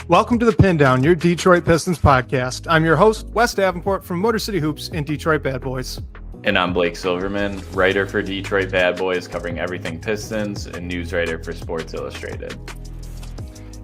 Welcome to the Pindown, your Detroit Pistons podcast. I'm your host, Wes Davenport from Motor City Hoops and Detroit Bad Boys. And I'm Blake Silverman, writer for Detroit Bad Boys, covering everything Pistons, and news writer for Sports Illustrated.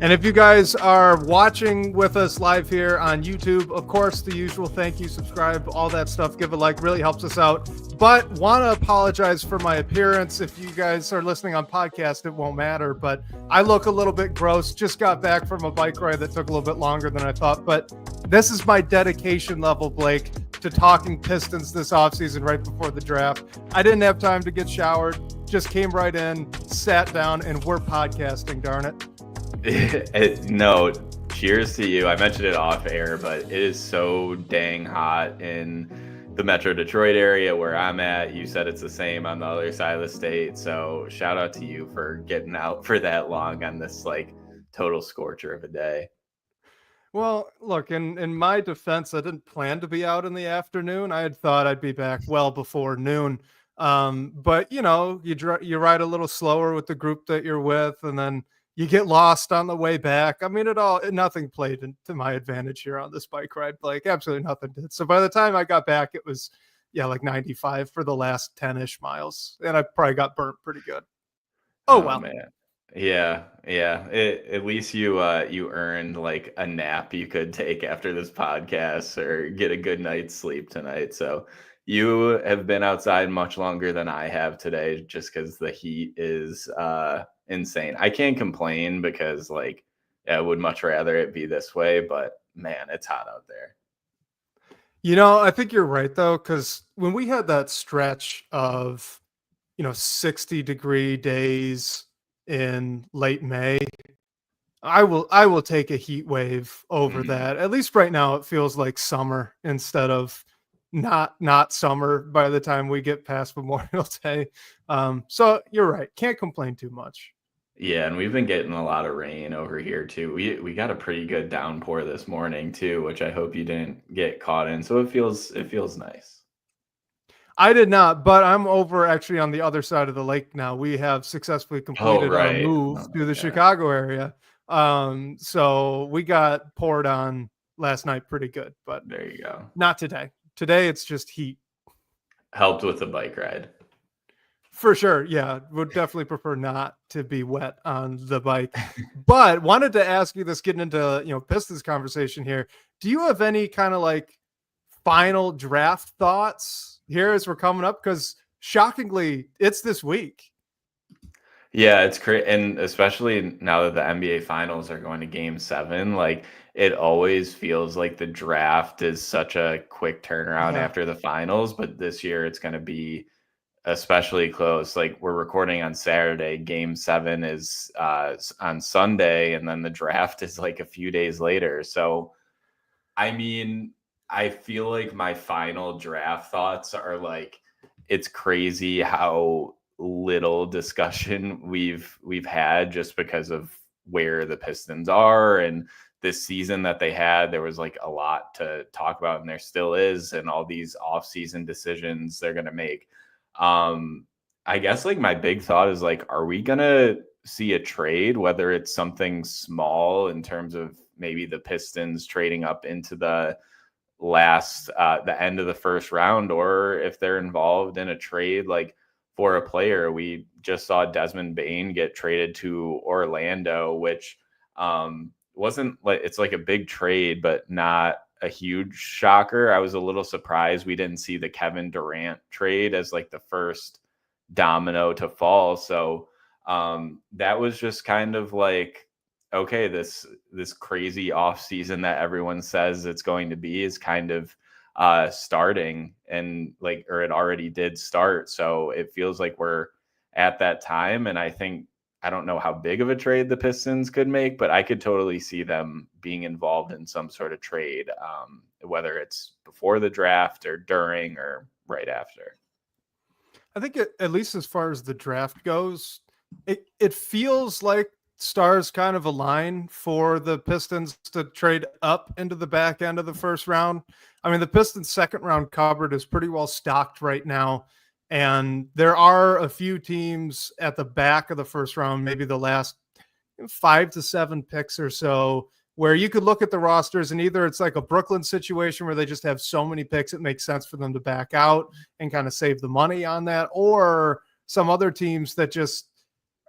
And if you guys are watching with us live here on YouTube, of course, the usual thank you, subscribe, all that stuff, give a like, really helps us out. But want to apologize for my appearance. If you guys are listening on podcast, it won't matter. But I look a little bit gross. Just got back from a bike ride that took a little bit longer than I thought. But this is my dedication level, Blake, to talking Pistons this offseason right before the draft. I didn't have time to get showered. Just came right in, sat down, and we're podcasting, darn it. No, cheers to you. I mentioned it off air, but it is so dang hot in the Metro Detroit area where I'm at. You said it's the same on the other side of the state. So shout out to you for getting out for that long on this like total scorcher of a day. Well, look, in my defense, I didn't plan to be out in the afternoon. I had thought I'd be back well before noon. But you know, you ride a little slower with the group that you're with, and then you get lost on the way back. I mean, nothing played to my advantage here on this bike ride, Blake. Absolutely nothing did. So by the time I got back, it was, like 95 for the last 10-ish miles. And I probably got burnt pretty good. Oh well. Man. Yeah. At least you earned like a nap you could take after this podcast or get a good night's sleep tonight. So you have been outside much longer than I have today just because the heat is insane. I can't complain because I would much rather it be this way, but man, it's hot out there. I think you're right though, because when we had that stretch of 60-degree days in late May, I will take a heat wave over that. At least right now it feels like summer instead of not summer by the time we get past Memorial Day. So you're right. Can't complain too much. Yeah, and we've been getting a lot of rain over here too. We got a pretty good downpour this morning too, which I hope you didn't get caught in. So it feels nice. I did not, but I'm over actually on the other side of the lake now. We have successfully completed our move to the Chicago area. So we got poured on last night pretty good, but there you go. Not today. Today it's just heat. Helped with the bike ride. For sure. Yeah. Would definitely prefer not to be wet on the bike, but wanted to ask you this, getting into, Pistons conversation here. Do you have any kind of final draft thoughts here as we're coming up? Because shockingly, it's this week. Yeah, it's great. And especially now that the NBA finals are going to game 7, it always feels like the draft is such a quick turnaround after the finals. But this year it's going to be especially close. We're recording on Saturday, game 7 is on Sunday, and then the draft is a few days later. So, I mean, I feel like my final draft thoughts are it's crazy how little discussion we've had just because of where the Pistons are and this season that they had. There was a lot to talk about, and there still is, and all these off-season decisions they're going to make. I guess my big thought is are we gonna see a trade, whether it's something small in terms of maybe the Pistons trading up into the the end of the first round, or if they're involved in a trade for a player. We just saw Desmond Bane get traded to Orlando, which wasn't it's a big trade, but not a huge shocker. I was a little surprised we didn't see the Kevin Durant trade as the first domino to fall. So that was just kind of okay, this crazy off season that everyone says it's going to be is kind of starting, and or it already did start. So it feels like we're at that time. And I don't know how big of a trade the Pistons could make, but I could totally see them being involved in some sort of trade, whether it's before the draft or during or right after. I think at least as far as the draft goes, it feels like stars kind of align for the Pistons to trade up into the back end of the first round. I mean, the Pistons' second round cupboard is pretty well stocked right now. And there are a few teams at the back of the first round, maybe the last 5 to 7 picks or so, where you could look at the rosters and either it's like a Brooklyn situation where they just have so many picks it makes sense for them to back out and kind of save the money on that, or some other teams that just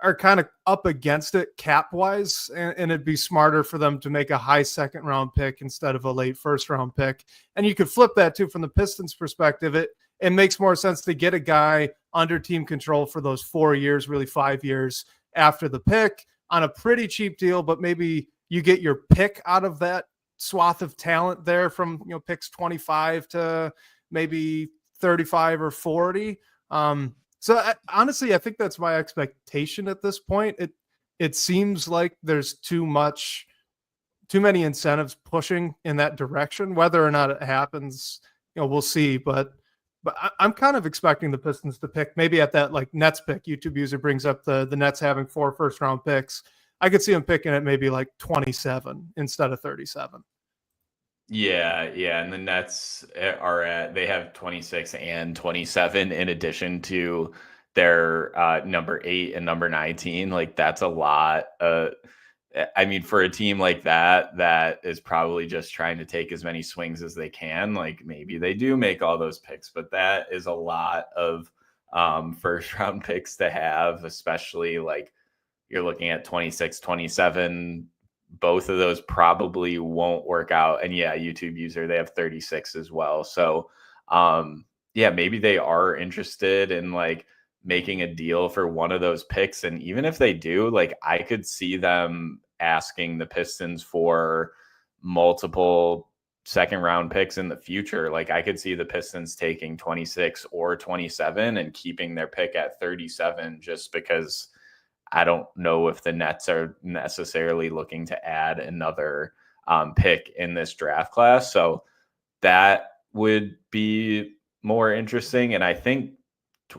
are kind of up against it cap wise, and it'd be smarter for them to make a high second round pick instead of a late first round pick. And you could flip that too from the Pistons perspective. It makes more sense to get a guy under team control for those 4 years, really 5 years after the pick on a pretty cheap deal, but maybe you get your pick out of that swath of talent there from, picks 25 to maybe 35 or 40. Honestly, I think that's my expectation at this point. It seems like there's too many incentives pushing in that direction. Whether or not it happens, we'll see. But I'm kind of expecting the Pistons to pick maybe at that like Nets pick. YouTube user brings up the Nets having 4 first round picks. I could see them picking at maybe like 27 instead of 37. Yeah. And the Nets they have 26 and 27 in addition to their number 8 and number 19. Like that's a lot. I mean, for a team like that is probably just trying to take as many swings as they can. Like maybe they do make all those picks, but that is a lot of first round picks to have, especially like you're looking at 26, 27. Both of those probably won't work out. And yeah, YouTube user, they have 36 as well. So maybe they are interested in like making a deal for one of those picks. And even if they do, like I could see them asking the Pistons for multiple second round picks in the future. Like I could see the Pistons taking 26 or 27 and keeping their pick at 37 just because I don't know if the Nets are necessarily looking to add another pick in this draft class. So that would be more interesting. And I think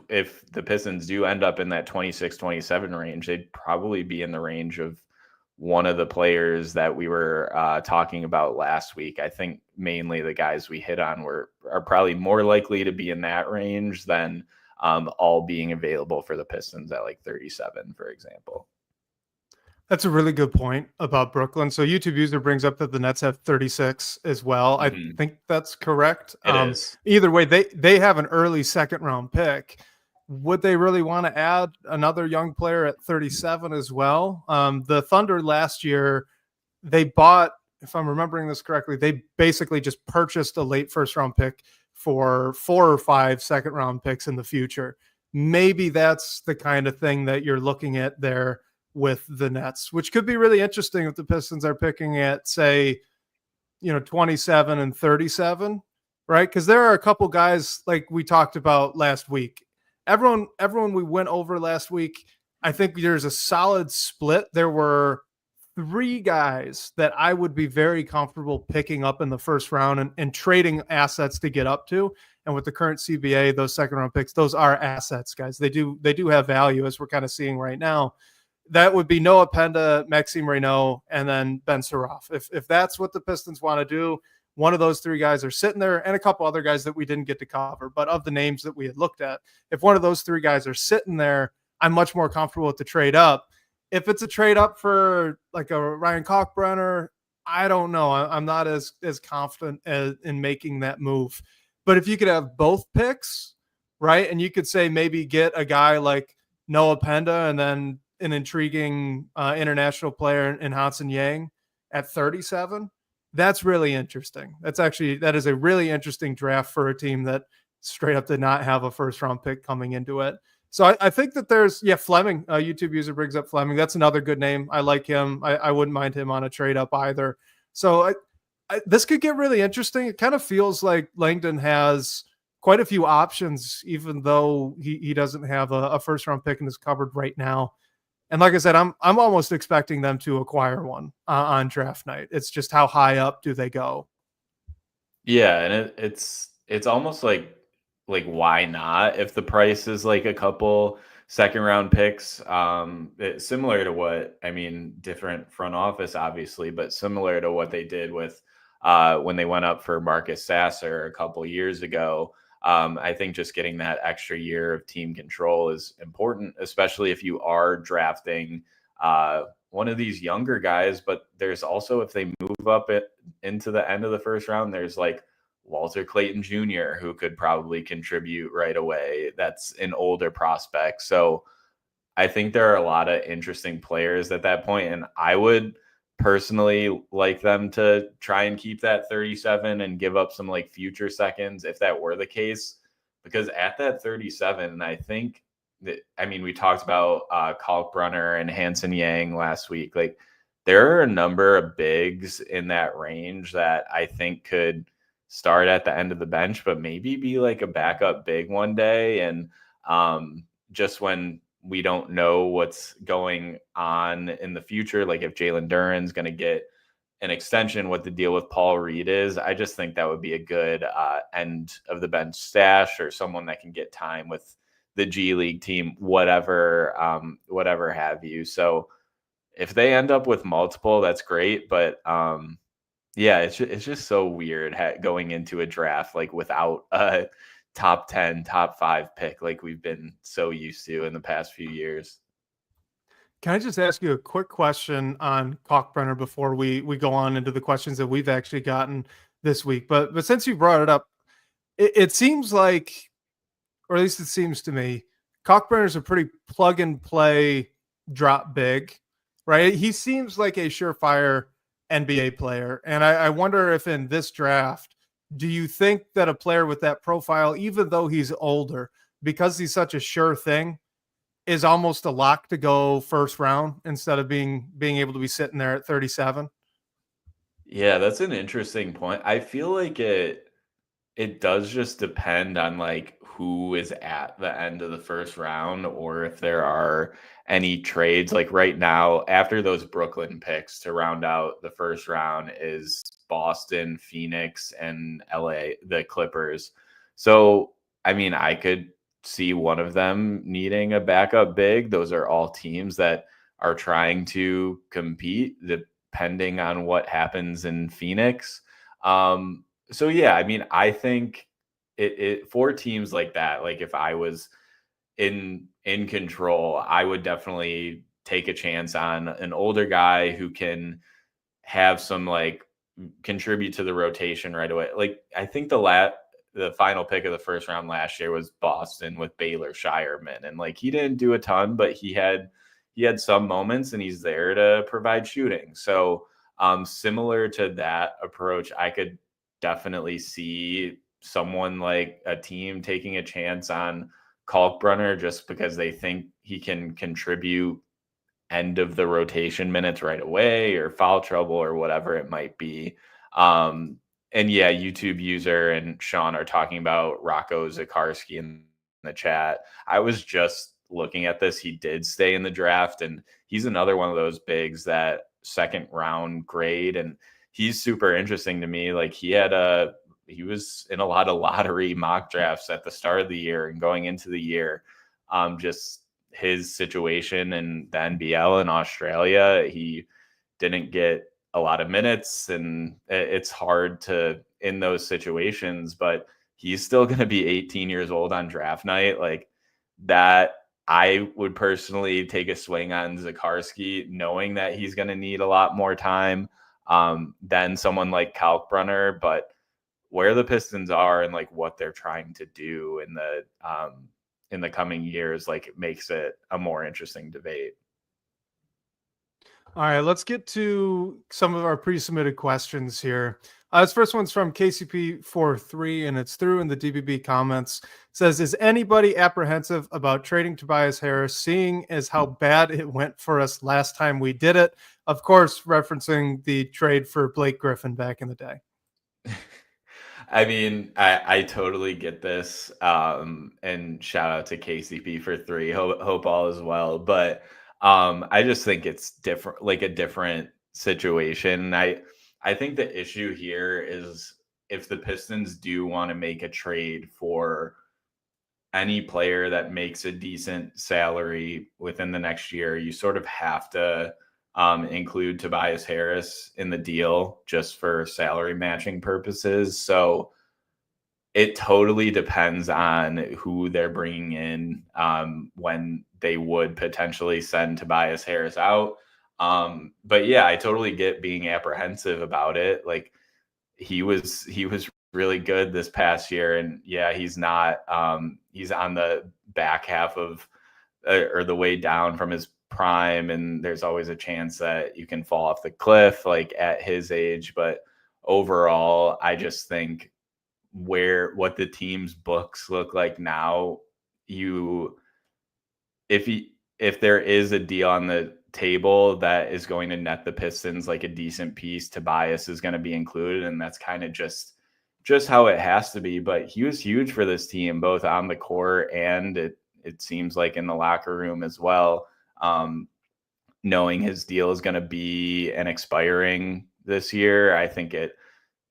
if the Pistons do end up in that 26-27 range, they'd probably be in the range of one of the players that we were talking about last week. I think mainly the guys we hit on are probably more likely to be in that range than all being available for the Pistons at like 37, for example. That's a really good point about Brooklyn. So YouTube user brings up that the Nets have 36 as well. Mm-hmm. I think that's correct. It is. Either way, they have an early second round pick. Would they really want to add another young player at 37 as well? The Thunder last year, they bought, if I'm remembering this correctly, they basically just purchased a late first round pick for 4 or 5 second round picks in the future. Maybe that's the kind of thing that you're looking at there with the Nets, which could be really interesting if the Pistons are picking at, say, 27 and 37, right? Because there are a couple guys like we talked about last week. Everyone we went over last week, I think there's a solid split. There were 3 guys that I would be very comfortable picking up in the first round and trading assets to get up to. And with the current CBA, those second round picks, those are assets, guys. They do have value, as we're kind of seeing right now. That would be Noah Penda, Maxime Reynaud, and then Ben Suraf. If that's what the Pistons want to do, one of those 3 guys are sitting there, and a couple other guys that we didn't get to cover. But of the names that we had looked at, if one of those 3 guys are sitting there, I'm much more comfortable with the trade up. If it's a trade up for like a Ryan Kalkbrenner, I don't know. I'm not as confident in making that move. But if you could have both picks, right, and you could say maybe get a guy like Noah Penda and then an intriguing international player in Hansen Yang at 37, that's really interesting. That is a really interesting draft for a team that straight up did not have a first round pick coming into it. So I think that there's, Fleming, YouTube user brings up Fleming. That's another good name. I like him. I wouldn't mind him on a trade up either. So this could get really interesting. It kind of feels like Langdon has quite a few options, even though he doesn't have a first round pick in his cupboard right now. And like I said, I'm almost expecting them to acquire one on draft night. It's just how high up do they go? Yeah, and it's almost like why not if the price is like a couple second round picks, similar to what, different front office obviously, but similar to what they did with when they went up for Marcus Sasser a couple years ago. I think just getting that extra year of team control is important, especially if you are drafting one of these younger guys, but there's also, if they move up it into the end of the first round, there's like Walter Clayton Jr., who could probably contribute right away. That's an older prospect. So I think there are a lot of interesting players at that point, and I would personally like them to try and keep that 37 and give up some like future seconds if that were the case, because at that 37, and I think that, I mean, we talked about Kalkbrenner and Hanson Yang last week. Like, there are a number of bigs in that range that I think could start at the end of the bench, but maybe be like a backup big one day. And just when we don't know what's going on in the future, like if Jalen Duren's going to get an extension, what the deal with Paul Reed is, I just think that would be a good end of the bench stash, or someone that can get time with the G League team, whatever have you. So if they end up with multiple, that's great. But yeah, it's just so weird going into a draft like without a top 10, top 5 pick like we've been so used to in the past few years. Can I just ask you a quick question on Kalkbrenner before we go on into the questions that we've actually gotten this week? But since you brought it up, it seems like, or at least it seems to me, Kalkbrenner is a pretty plug and play drop big, right? He seems like a surefire NBA player. And I wonder if in this draft, do you think that a player with that profile, even though he's older, because he's such a sure thing, is almost a lock to go first round instead of being able to be sitting there at 37? Yeah, that's an interesting point. I feel like it does just depend on like who is at the end of the first round, or if there are any trades. Like right now, after those Brooklyn picks to round out the first round is Boston, Phoenix, and LA, the Clippers. So, I mean, I could see one of them needing a backup big. Those are all teams that are trying to compete depending on what happens in Phoenix. So yeah, I mean, I think it for teams like that, like if I was in control, I would definitely take a chance on an older guy who can have some like contribute to the rotation right away. Like I think the final pick of the first round last year was Boston with Baylor Shireman, and like he didn't do a ton, but he had some moments, and he's there to provide shooting. So similar to that approach, I could definitely see someone like a team taking a chance on Kalkbrenner just because they think he can contribute end of the rotation minutes right away, or foul trouble, or whatever it might be. And yeah, YouTube user and Sean are talking about Rocco Zikarsky in the chat. I was just looking at this. He did stay in the draft, and he's another one of those bigs that second round grade, and he's super interesting to me. Like he was in a lot of lottery mock drafts at the start of the year and going into the year. Just his situation in the NBL in Australia, he didn't get a lot of minutes, and it's hard to in those situations, but he's still going to be 18 years old on draft night. Like that, I would personally take a swing on Zikarsky, knowing that he's going to need a lot more time than someone like Kalkbrenner. But where the Pistons are and like what they're trying to do in the coming years, like it makes it a more interesting debate. All right, let's get to some of our pre-submitted questions here. This first one's from KCP43, and it's through in the DBB comments. It says, is anybody apprehensive about trading Tobias Harris, seeing as how bad it went for us last time we did it? Of course, referencing the trade for Blake Griffin back in the day. I mean, I totally get this. And shout out to KCP for 3. Hope all is well. But I just think it's different, like a different situation. I think the issue here is if the Pistons do want to make a trade for any player that makes a decent salary within the next year, you sort of have to include Tobias Harris in the deal just for salary matching purposes. So it totally depends on who they're bringing in when they would potentially send Tobias Harris out. But yeah, I totally get being apprehensive about it. Like he was really good this past year, and yeah, he's not he's on the back half of or the way down from his prime, and there's always a chance that you can fall off the cliff like at his age. But overall, I just think what the team's books look like now, you if there is a deal on the table that is going to net the Pistons like a decent piece, Tobias is going to be included, and that's kind of just how it has to be. But he was huge for this team, both on the court and it seems like in the locker room as well. Knowing his deal is going to be an expiring this year, I think it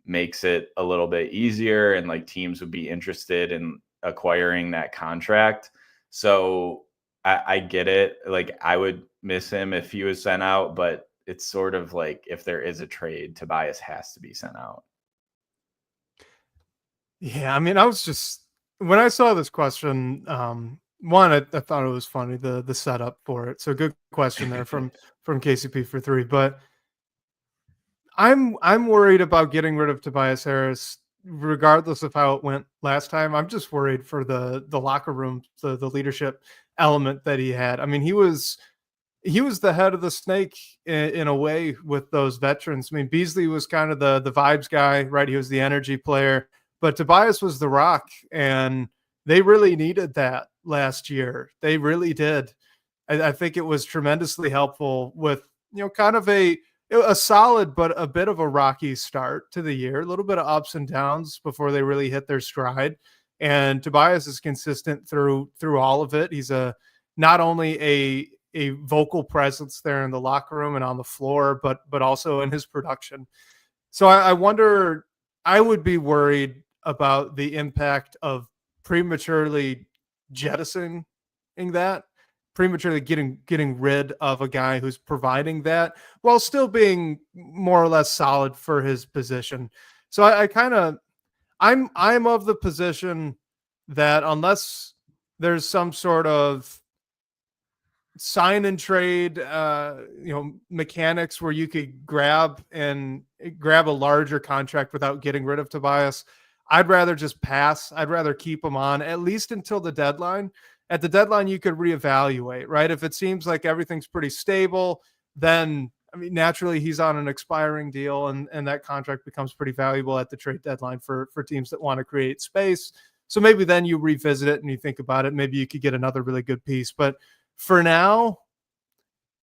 makes it a little bit easier, and like teams would be interested in acquiring that contract. So I get it. Like I would miss him if he was sent out, but it's sort of like if there is a trade, Tobias has to be sent out. Yeah, I mean, I was just when I saw this question, one, I thought it was funny the setup for it. So good question there from KCP for 3. But I'm worried about getting rid of Tobias Harris, regardless of how it went last time. I'm just worried for the locker room, the leadership element that he had. I mean, he was the head of the snake in a way with those veterans. I mean, Beasley was kind of the vibes guy, right? He was the energy player, but Tobias was the rock, and they really needed that last year. They really did. I think it was tremendously helpful with, kind of a solid but a bit of a rocky start to the year, a little bit of ups and downs before they really hit their stride. And Tobias is consistent through all of it. He's not only a vocal presence there in the locker room and on the floor, but also in his production. So I wonder, I would be worried about the impact of prematurely jettisoning that, prematurely getting rid of a guy who's providing that while still being more or less solid for his position. So I'm of the position that unless there's some sort of sign and trade, mechanics where you could grab a larger contract without getting rid of Tobias, I'd rather just pass. I'd rather keep him on at least until the deadline. At the deadline, you could reevaluate, right? If it seems like everything's pretty stable, then I mean, naturally he's on an expiring deal, and that contract becomes pretty valuable at the trade deadline for teams that want to create space. So maybe then you revisit it and you think about it. Maybe you could get another really good piece. But for now,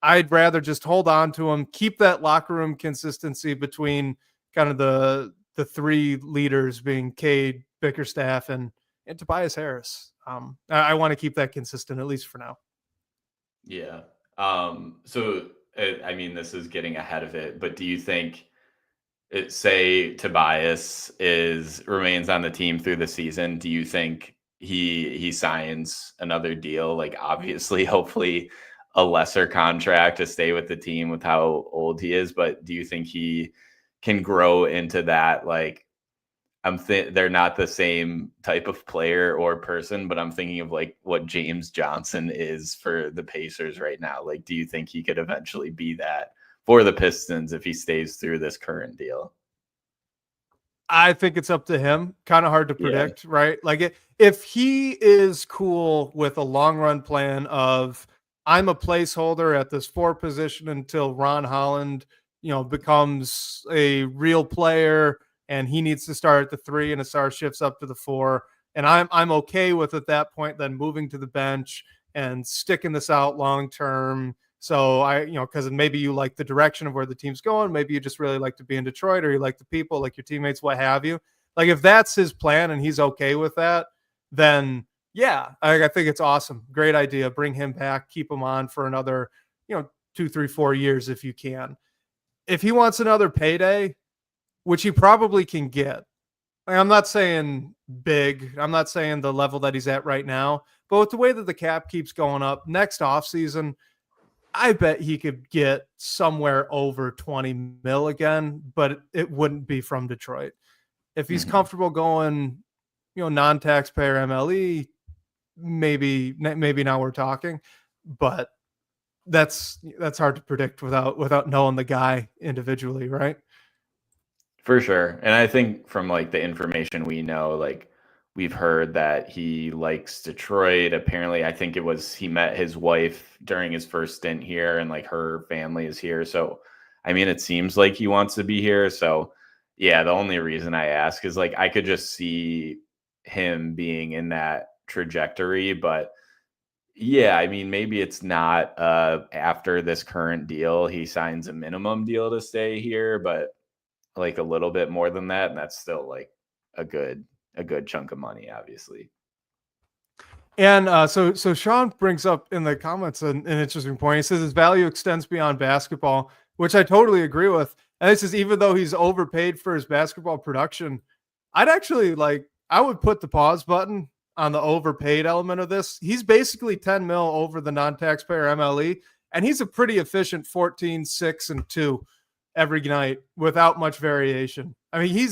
I'd rather just hold on to him, keep that locker room consistency between kind of the 3 leaders being Cade, Bickerstaff, and Tobias Harris. I want to keep that consistent, at least for now. Yeah. So, I mean, this is getting ahead of it, but do you think say Tobias remains on the team through the season? Do you think he signs another deal? Like obviously, hopefully a lesser contract to stay with the team with how old he is, but do you think he can grow into that? Like they're not the same type of player or person, but I'm thinking of like what James Johnson is for the Pacers right now. Like, do you think he could eventually be that for the Pistons if he stays through this current deal? I think it's up to him. Kind of hard to predict, right? Like if he is cool with a long run plan of I'm a placeholder at this 4 position until Ron Holland, becomes a real player, and he needs to start at the 3 and Asar shifts up to the 4. And I'm okay with at that point then moving to the bench and sticking this out long term. So because maybe you like the direction of where the team's going, maybe you just really like to be in Detroit, or you like the people, like your teammates, what have you. Like if that's his plan and he's okay with that, then yeah, I think it's awesome. Great idea. Bring him back, keep him on for another, 2, 3, 4 years if you can. If he wants another payday, which he probably can get, I'm not saying big, I'm not saying the level that he's at right now, but with the way that the cap keeps going up next offseason, I bet he could get somewhere over 20 mil again, but it wouldn't be from Detroit. If he's comfortable going, non-taxpayer MLE, maybe now we're talking, but that's hard to predict without knowing the guy individually, right? For sure. And I think from like the information we know, like we've heard that he likes Detroit. Apparently, I think it was he met his wife during his first stint here and like her family is here. So, I mean, it seems like he wants to be here. So, yeah, the only reason I ask is like I could just see him being in that trajectory. But yeah, I mean, maybe it's not after this current deal, he signs a minimum deal to stay here, but like a little bit more than that, and that's still like a good chunk of money, obviously. And so Sean brings up in the comments an interesting point. He says his value extends beyond basketball, which I totally agree with. And this is even though he's overpaid for his basketball production. I'd actually I would put the pause button on the overpaid element of this. He's basically 10 mil over the non-taxpayer MLE, and he's a pretty efficient 14, 6, and 2 every night without much variation. I mean,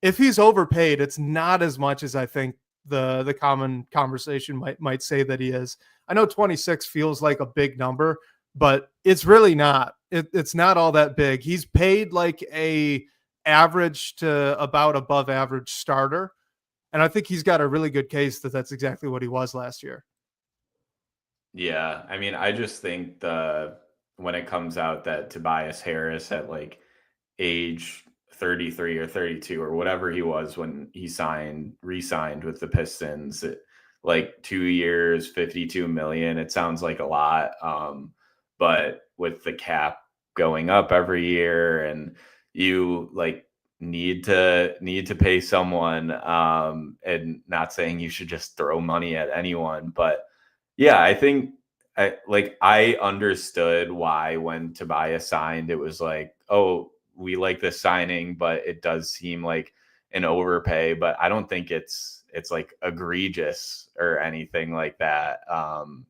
if he's overpaid, it's not as much as I think the common conversation might say that he is. I know 26 feels like a big number, but it's really not. It's not all that big. He's paid like a average to about above average starter, and I think he's got a really good case that that's exactly what he was last year. Yeah, I mean, I just think when it comes out that Tobias Harris at like age 33 or 32 or whatever he was when he re-signed with the Pistons, like 2 years, 52 million, it sounds like a lot. But with the cap going up every year and you like need to pay someone, and not saying you should just throw money at anyone, but yeah, I think I understood why when Tobias signed, it was like, oh, we like this signing, but it does seem like an overpay. But I don't think it's like egregious or anything like that.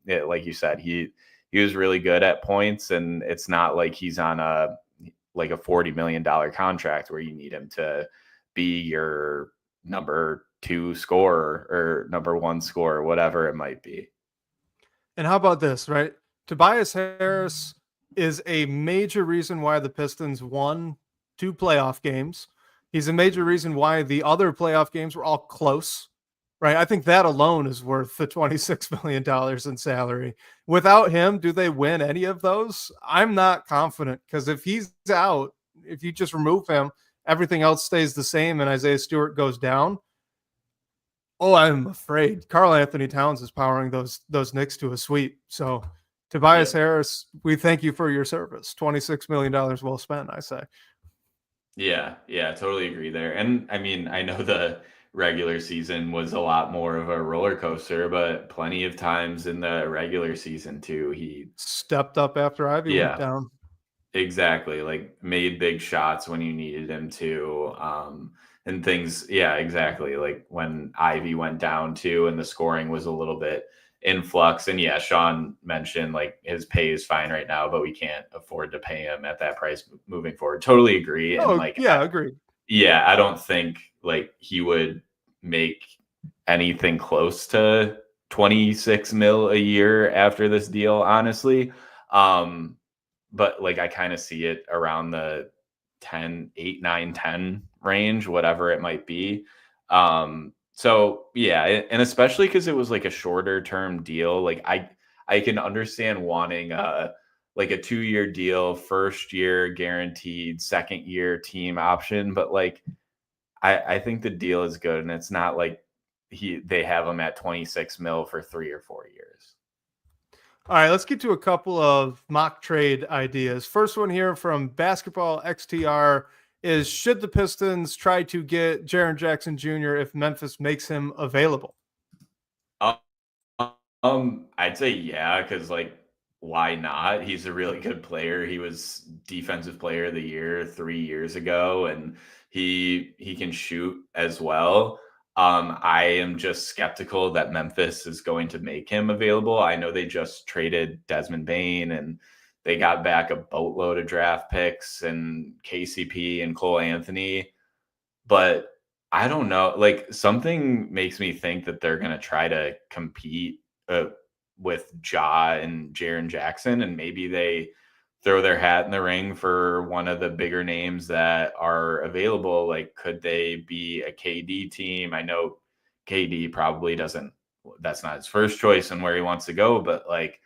Like you said, he was really good at points, and it's not like he's on a $40 million contract where you need him to be your number 2 scorer or number 1 scorer, whatever it might be. And how about this, right? Tobias Harris is a major reason why the Pistons won 2 playoff games. He's a major reason why the other playoff games were all close, right? I think that alone is worth the $26 million in salary. Without him, do they win any of those? I'm not confident, because if he's out, if you just remove him, everything else stays the same and Isaiah Stewart goes down. Oh, I'm afraid Karl Anthony Towns is powering those Knicks to a sweep. So Tobias Harris, we thank you for your service. $26 million well spent, I say. Yeah, totally agree there. And I mean, I know the regular season was a lot more of a roller coaster, but plenty of times in the regular season too, he stepped up after Ivy went down. Exactly. Like made big shots when you needed him to. And things, yeah, exactly. Like when Ivy went down too, and the scoring was a little bit in flux. And yeah, Sean mentioned like his pay is fine right now, but we can't afford to pay him at that price moving forward. Totally agree. Oh, and like, agreed. Yeah, I don't think like he would make anything close to 26 mil a year after this deal, honestly. But like I kind of see it around the 8, 9, 10 range, whatever it might be. So yeah, and especially because it was like a shorter term deal, like I can understand wanting like a 2-year deal, first year guaranteed, second year team option, but like I think the deal is good, and it's not like they have him at 26 mil for 3 or 4 years. All right, let's get to a couple of mock trade ideas. First one here from Basketball XTR is, should the Pistons try to get Jaren Jackson Jr. if Memphis makes him available? I'd say yeah, because like why not? He's a really good player. He was defensive player of the year 3 years ago, and he can shoot as well. I am just skeptical that Memphis is going to make him available. I know they just traded Desmond Bane, and they got back a boatload of draft picks and KCP and Cole Anthony, but I don't know. Like something makes me think that they're going to try to compete with Ja and Jaren Jackson, and maybe they throw their hat in the ring for one of the bigger names that are available. Like, could they be a KD team? I know KD probably doesn't, that's not his first choice and where he wants to go, but like,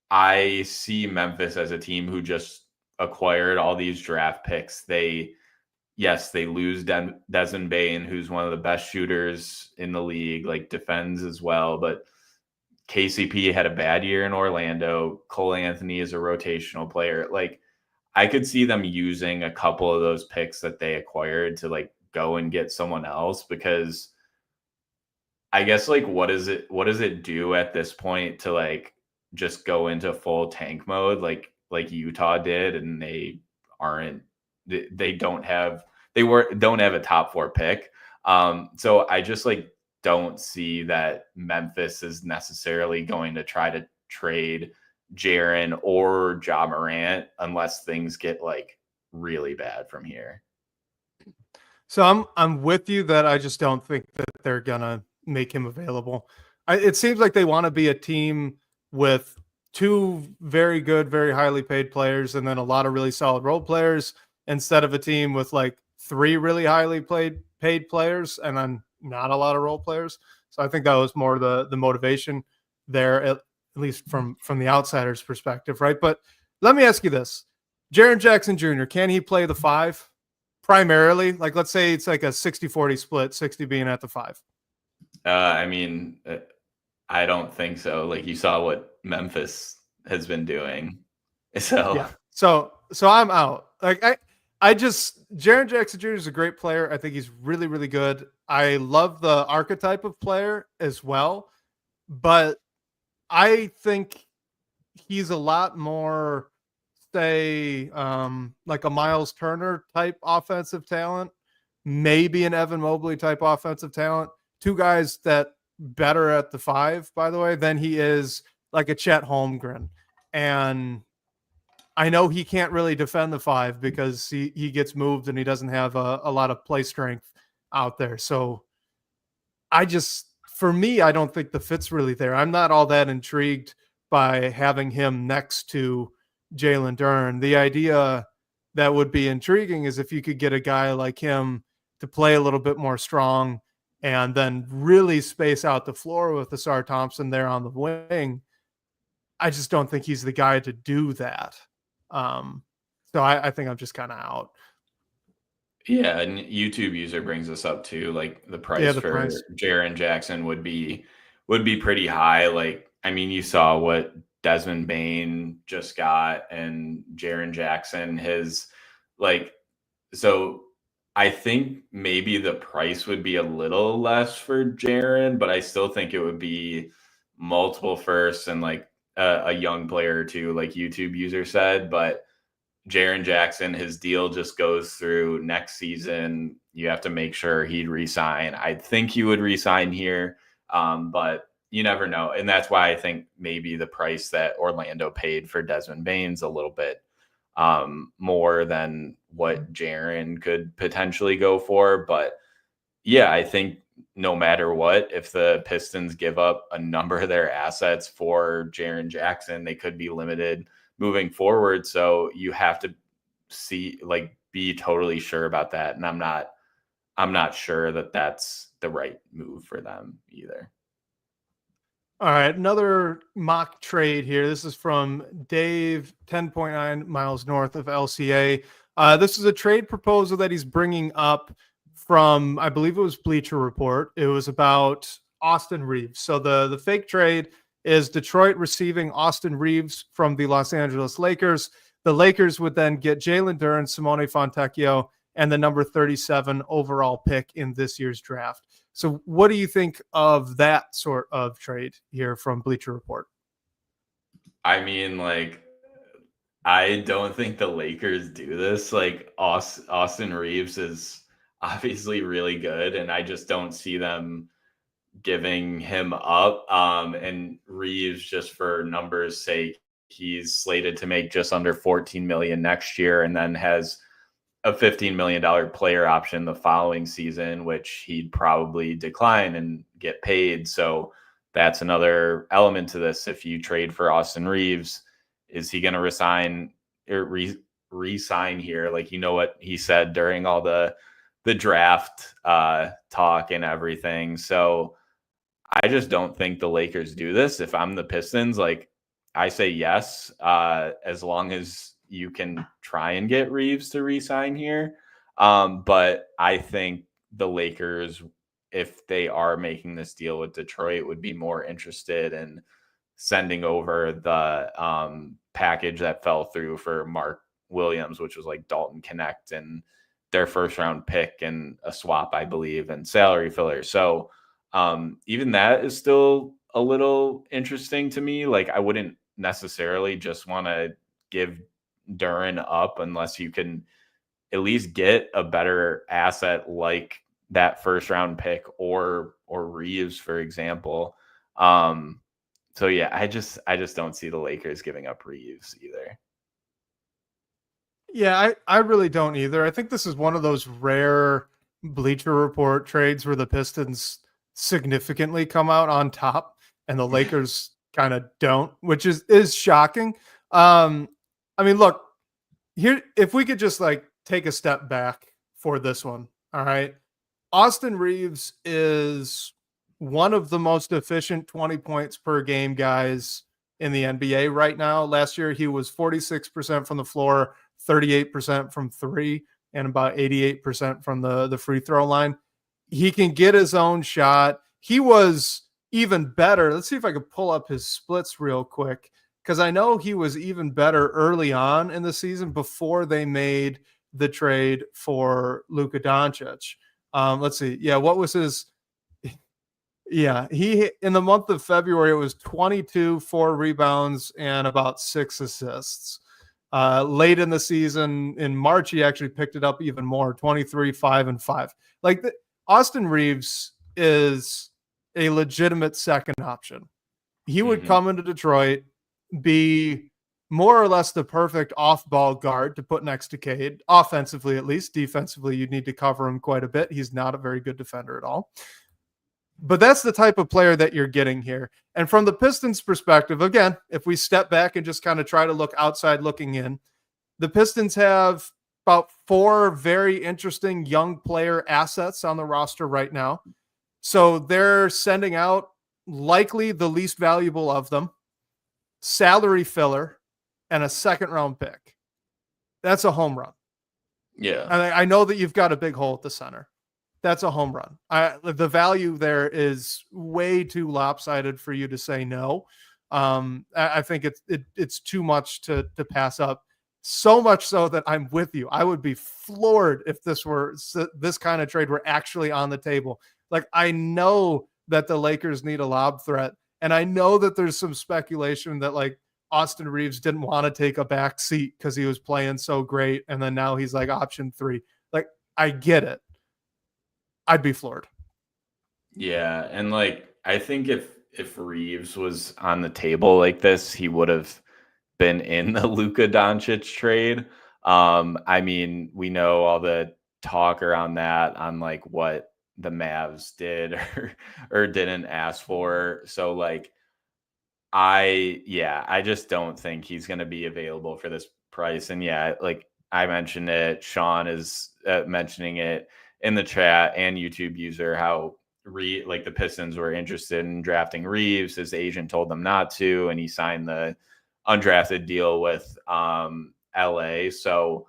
I see Memphis as a team who just acquired all these draft picks. Yes, they lose Desmond Bane, who's one of the best shooters in the league, like defends as well. But KCP had a bad year in Orlando. Cole Anthony is a rotational player. Like, I could see them using a couple of those picks that they acquired to like go and get someone else, because I guess like what does it do at this point to like just go into full tank mode like Utah did, and they don't have a top 4 pick. So I just like don't see that Memphis is necessarily going to try to trade Jaren or Ja Morant unless things get like really bad from here. So I'm with you that I just don't think that they're gonna make him available. It seems like they want to be a team with 2 very good, very highly paid players, and then a lot of really solid role players, instead of a team with like 3 really highly paid players and then not a lot of role players. So I think that was more the motivation there, at least from the outsider's perspective, right? But let me ask you this: Jaren Jackson Jr., can he play the 5 primarily? Like, let's say it's like a 60-40 split, 60 being at the 5. I mean, I don't think so. Like, you saw what Memphis has been doing. So yeah. So I'm out. Like, Jaren Jackson Jr. is a great player. I think he's really, really good. I love the archetype of player as well, but I think he's a lot more, say, like a Miles Turner type offensive talent, maybe an Evan Mobley type offensive talent. 2 guys that better at the 5, by the way, than he is like a Chet Holmgren. And I know he can't really defend the 5 because he gets moved and he doesn't have a lot of play strength out there. So for me, I don't think the fit's really there. I'm not all that intrigued by having him next to Jalen Duren. The idea that would be intriguing is if you could get a guy like him to play a little bit more strong and then really space out the floor with Asar Thompson there on the wing. I just don't think he's the guy to do that. So I think I'm just kind of out. Yeah, and YouTube user brings us up too. Like, the price for Jaren Jackson would be pretty high. Like, I mean, you saw what Desmond Bane just got, and Jaren Jackson so I think maybe the price would be a little less for Jaren, but I still think it would be multiple firsts and like a young player or 2, like YouTube user said. But Jaren Jackson, his deal just goes through next season. You have to make sure he'd resign. I think he would resign here, but you never know. And that's why I think maybe the price that Orlando paid for Desmond Bane's a little bit more than what Jaren could potentially go for. But yeah, I think no matter what, if the Pistons give up a number of their assets for Jaren Jackson, they could be limited moving forward. So you have to be totally sure about that. And I'm not sure that that's the right move for them either. All right, another mock trade here. This is from Dave, 10.9 miles north of LCA. This is a trade proposal that he's bringing up from, I believe it was Bleacher Report. It was about Austin Reaves. So the fake trade is Detroit receiving Austin Reaves from the Los Angeles Lakers. The Lakers would then get Jalen Duren, Simone Fontecchio, and the number 37 overall pick in this year's draft. So what do you think of that sort of trade here from Bleacher Report? I mean, like, I don't think the Lakers do this. Like, Austin Reaves is obviously really good, and I just don't see them giving him up. And Reaves, just for numbers' sake, he's slated to make just under $14 million next year, and then has a $15 million player option the following season, which he'd probably decline and get paid. So that's another element to this. If you trade for Austin Reaves, is he going to resign or re-sign here? Like, what he said during all the draft talk and everything. So I just don't think the Lakers do this. If I'm the Pistons, like, I say yes, as long as you can try and get Reaves to re-sign here. But I think the Lakers, if they are making this deal with Detroit, would be more interested in sending over the package that fell through for Mark Williams, which was like Dalton Connect and their first round pick and a swap, I believe, and salary filler. So even that is still a little interesting to me. Like, I wouldn't necessarily just want to give Duren up unless you can at least get a better asset like that first round pick or Reaves, for example. So yeah, I just don't see the Lakers giving up Reaves either. Yeah, I really don't either. I think this is one of those rare Bleacher Report trades where the Pistons significantly come out on top and the Lakers kind of don't, which is shocking. I mean, look, here, if we could just like take a step back for this one. All right. Austin Reaves is one of the most efficient 20 points per game guys in the NBA right now. Last year, he was 46% from the floor, 38% from three, and about 88% from the free throw line. He can get his own shot. He was even better. Let's see if I could pull up his splits real quick, because I know he was even better early on in the season before they made the trade for Luka Doncic. Let's see. Yeah, what was his? Yeah, he in the month of February it was 22, 4 rebounds, and about 6 assists. Late in the season, in March, he actually picked it up even more, 23, 5, and 5. Like Austin Reaves is a legitimate second option. He would come into Detroit, be more or less the perfect off-ball guard to put next to Cade, offensively at least. Defensively, you'd need to cover him quite a bit. He's not a very good defender at all. But that's the type of player that you're getting here. And from the Pistons' perspective, again, if we step back and just kind of try to look outside looking in, the Pistons have about 4 very interesting young player assets on the roster right now. So they're sending out likely the least valuable of them, salary filler, and a second round pick. That's a home run. Yeah. I know that you've got a big hole at the center. That's a home run. The value there is way too lopsided for you to say no. I think it's too much to pass up. So much so that I'm with you. I would be floored if this kind of trade were actually on the table. Like, I know that the Lakers need a lob threat, and I know that there's some speculation that like Austin Reaves didn't want to take a back seat because he was playing so great, and then now he's like option 3. Like, I get it. I'd be floored. Yeah, and like I think if Reaves was on the table like this, he would have been in the Luka Doncic trade. I mean, we know all the talk around that on like what the Mavs did or didn't ask for. So like I just don't think he's going to be available for this price. And yeah, like I mentioned it, Sean is mentioning it in the chat and YouTube user, how like the Pistons were interested in drafting Reaves. His agent told them not to, and he signed the undrafted deal with LA. So,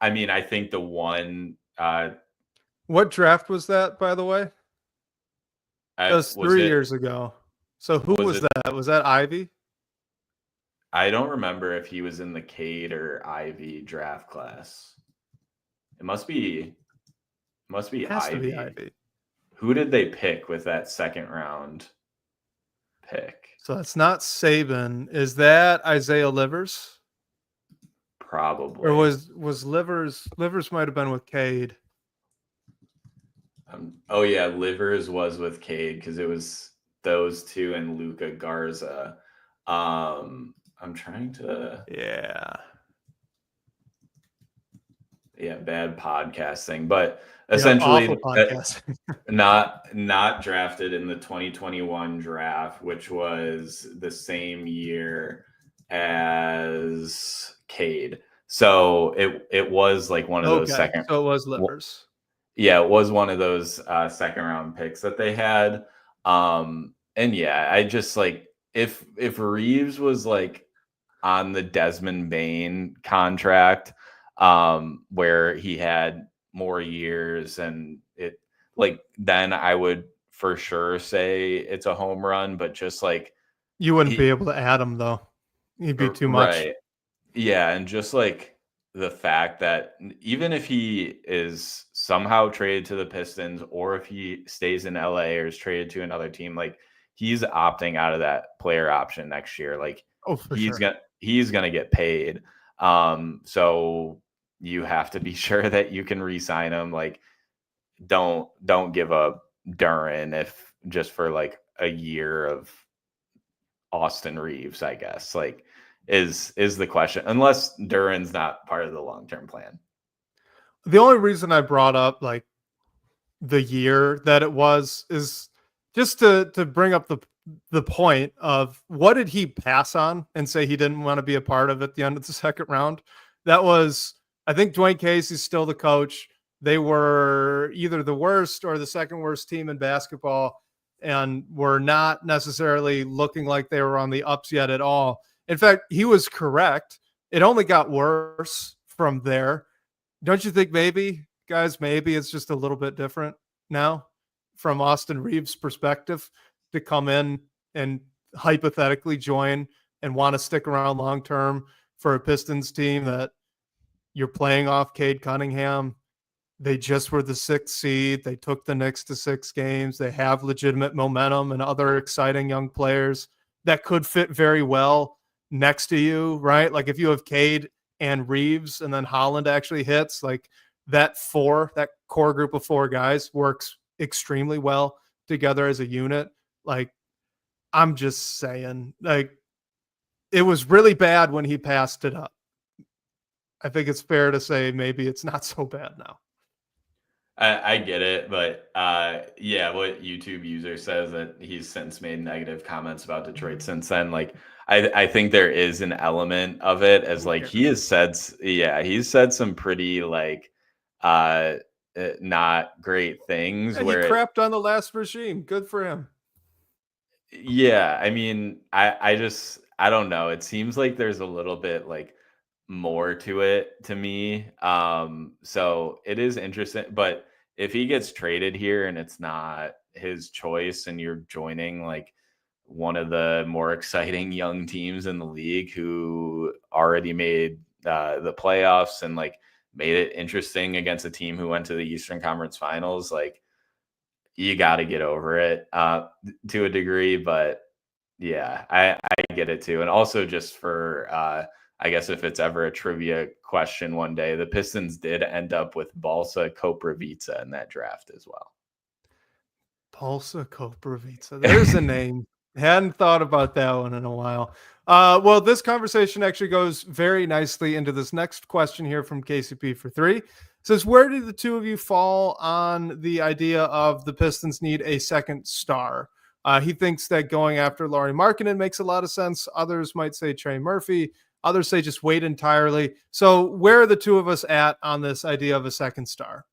I mean, I think the one. What draft was that, by the way? That was 3 years ago. So who was that? Was that Ivy? I don't remember if he was in the Cade or Ivy draft class. It must be Ivy. To be Ivy. Who did they pick with that second round pick? So it's not Saban. Is that Isaiah Livers? Probably. Or was Livers might have been with Cade. Oh yeah, Livers was with Cade because it was those two and Luka Garza. I'm trying to. bad podcasting, but Yeah, essentially awful podcast. not drafted in the 2021 draft, which was the same year as Cade. So it was like one of those second. So it was Livers. Yeah, it was one of those second round picks that they had. And yeah, I just like if Reaves was like on the Desmond Bain contract, where he had more years and it like then I would for sure say it's a home run, but just like You wouldn't be able to add him though. He'd be too much. right. Yeah, and just like the fact that even if he is somehow traded to the Pistons or if he stays in LA or is traded to another team, like he's opting out of that player option next year. Like he's gonna get paid. So you have to be sure that you can re-sign him. Like don't give up Duran if just for like a year of Austin Reaves, I guess. Like is the question, unless Duran's not part of the long-term plan. The only reason I brought up like the year that it was is just to bring up the point of what did he pass on and say he didn't want to be a part of at the end of the second round. That was, I think Dwayne Casey's still the coach. They were either the worst or the second worst team in basketball and were not necessarily looking like they were on the ups yet at all. In fact, he was correct. It only got worse from there. Don't you think maybe it's just a little bit different now from Austin Reaves' perspective to come in and hypothetically join and want to stick around long-term for a Pistons team that you're playing off Cade Cunningham. They just were the 6th seed. They took the Knicks to 6 games. They have legitimate momentum and other exciting young players that could fit very well next to you, right? Like if you have Cade and Reaves and then Holland actually hits, like that core group of 4 guys works extremely well together as a unit. Like I'm just saying, like it was really bad when he passed it up. I think it's fair to say maybe it's not so bad now. I get it, but yeah, what YouTube user says that he's since made negative comments about Detroit since then. Like I think there is an element of it as like he's said some pretty like not great things. Yeah, where he crapped on the last regime. Good for him. Yeah, I mean, I don't know. It seems like there's a little bit like more to it to me. So it is interesting, but if he gets traded here and it's not his choice and you're joining like one of the more exciting young teams in the league who already made the playoffs and like made it interesting against a team who went to the Eastern Conference Finals, like you got to get over it to a degree. But yeah, I get it too. And also just for I guess if it's ever a trivia question one day, the Pistons did end up with Balsa Koprivica in that draft as well. Balsa Koprivica. There's a name. Hadn't thought about that one in a while. Well, this conversation actually goes very nicely into this next question here from KCP for 3. It says, where do the two of you fall on the idea of the Pistons need a second star? He thinks that going after Lauri Markkanen makes a lot of sense. Others might say Trey Murphy. Others say just wait entirely. So where are the two of us at on this idea of a second star?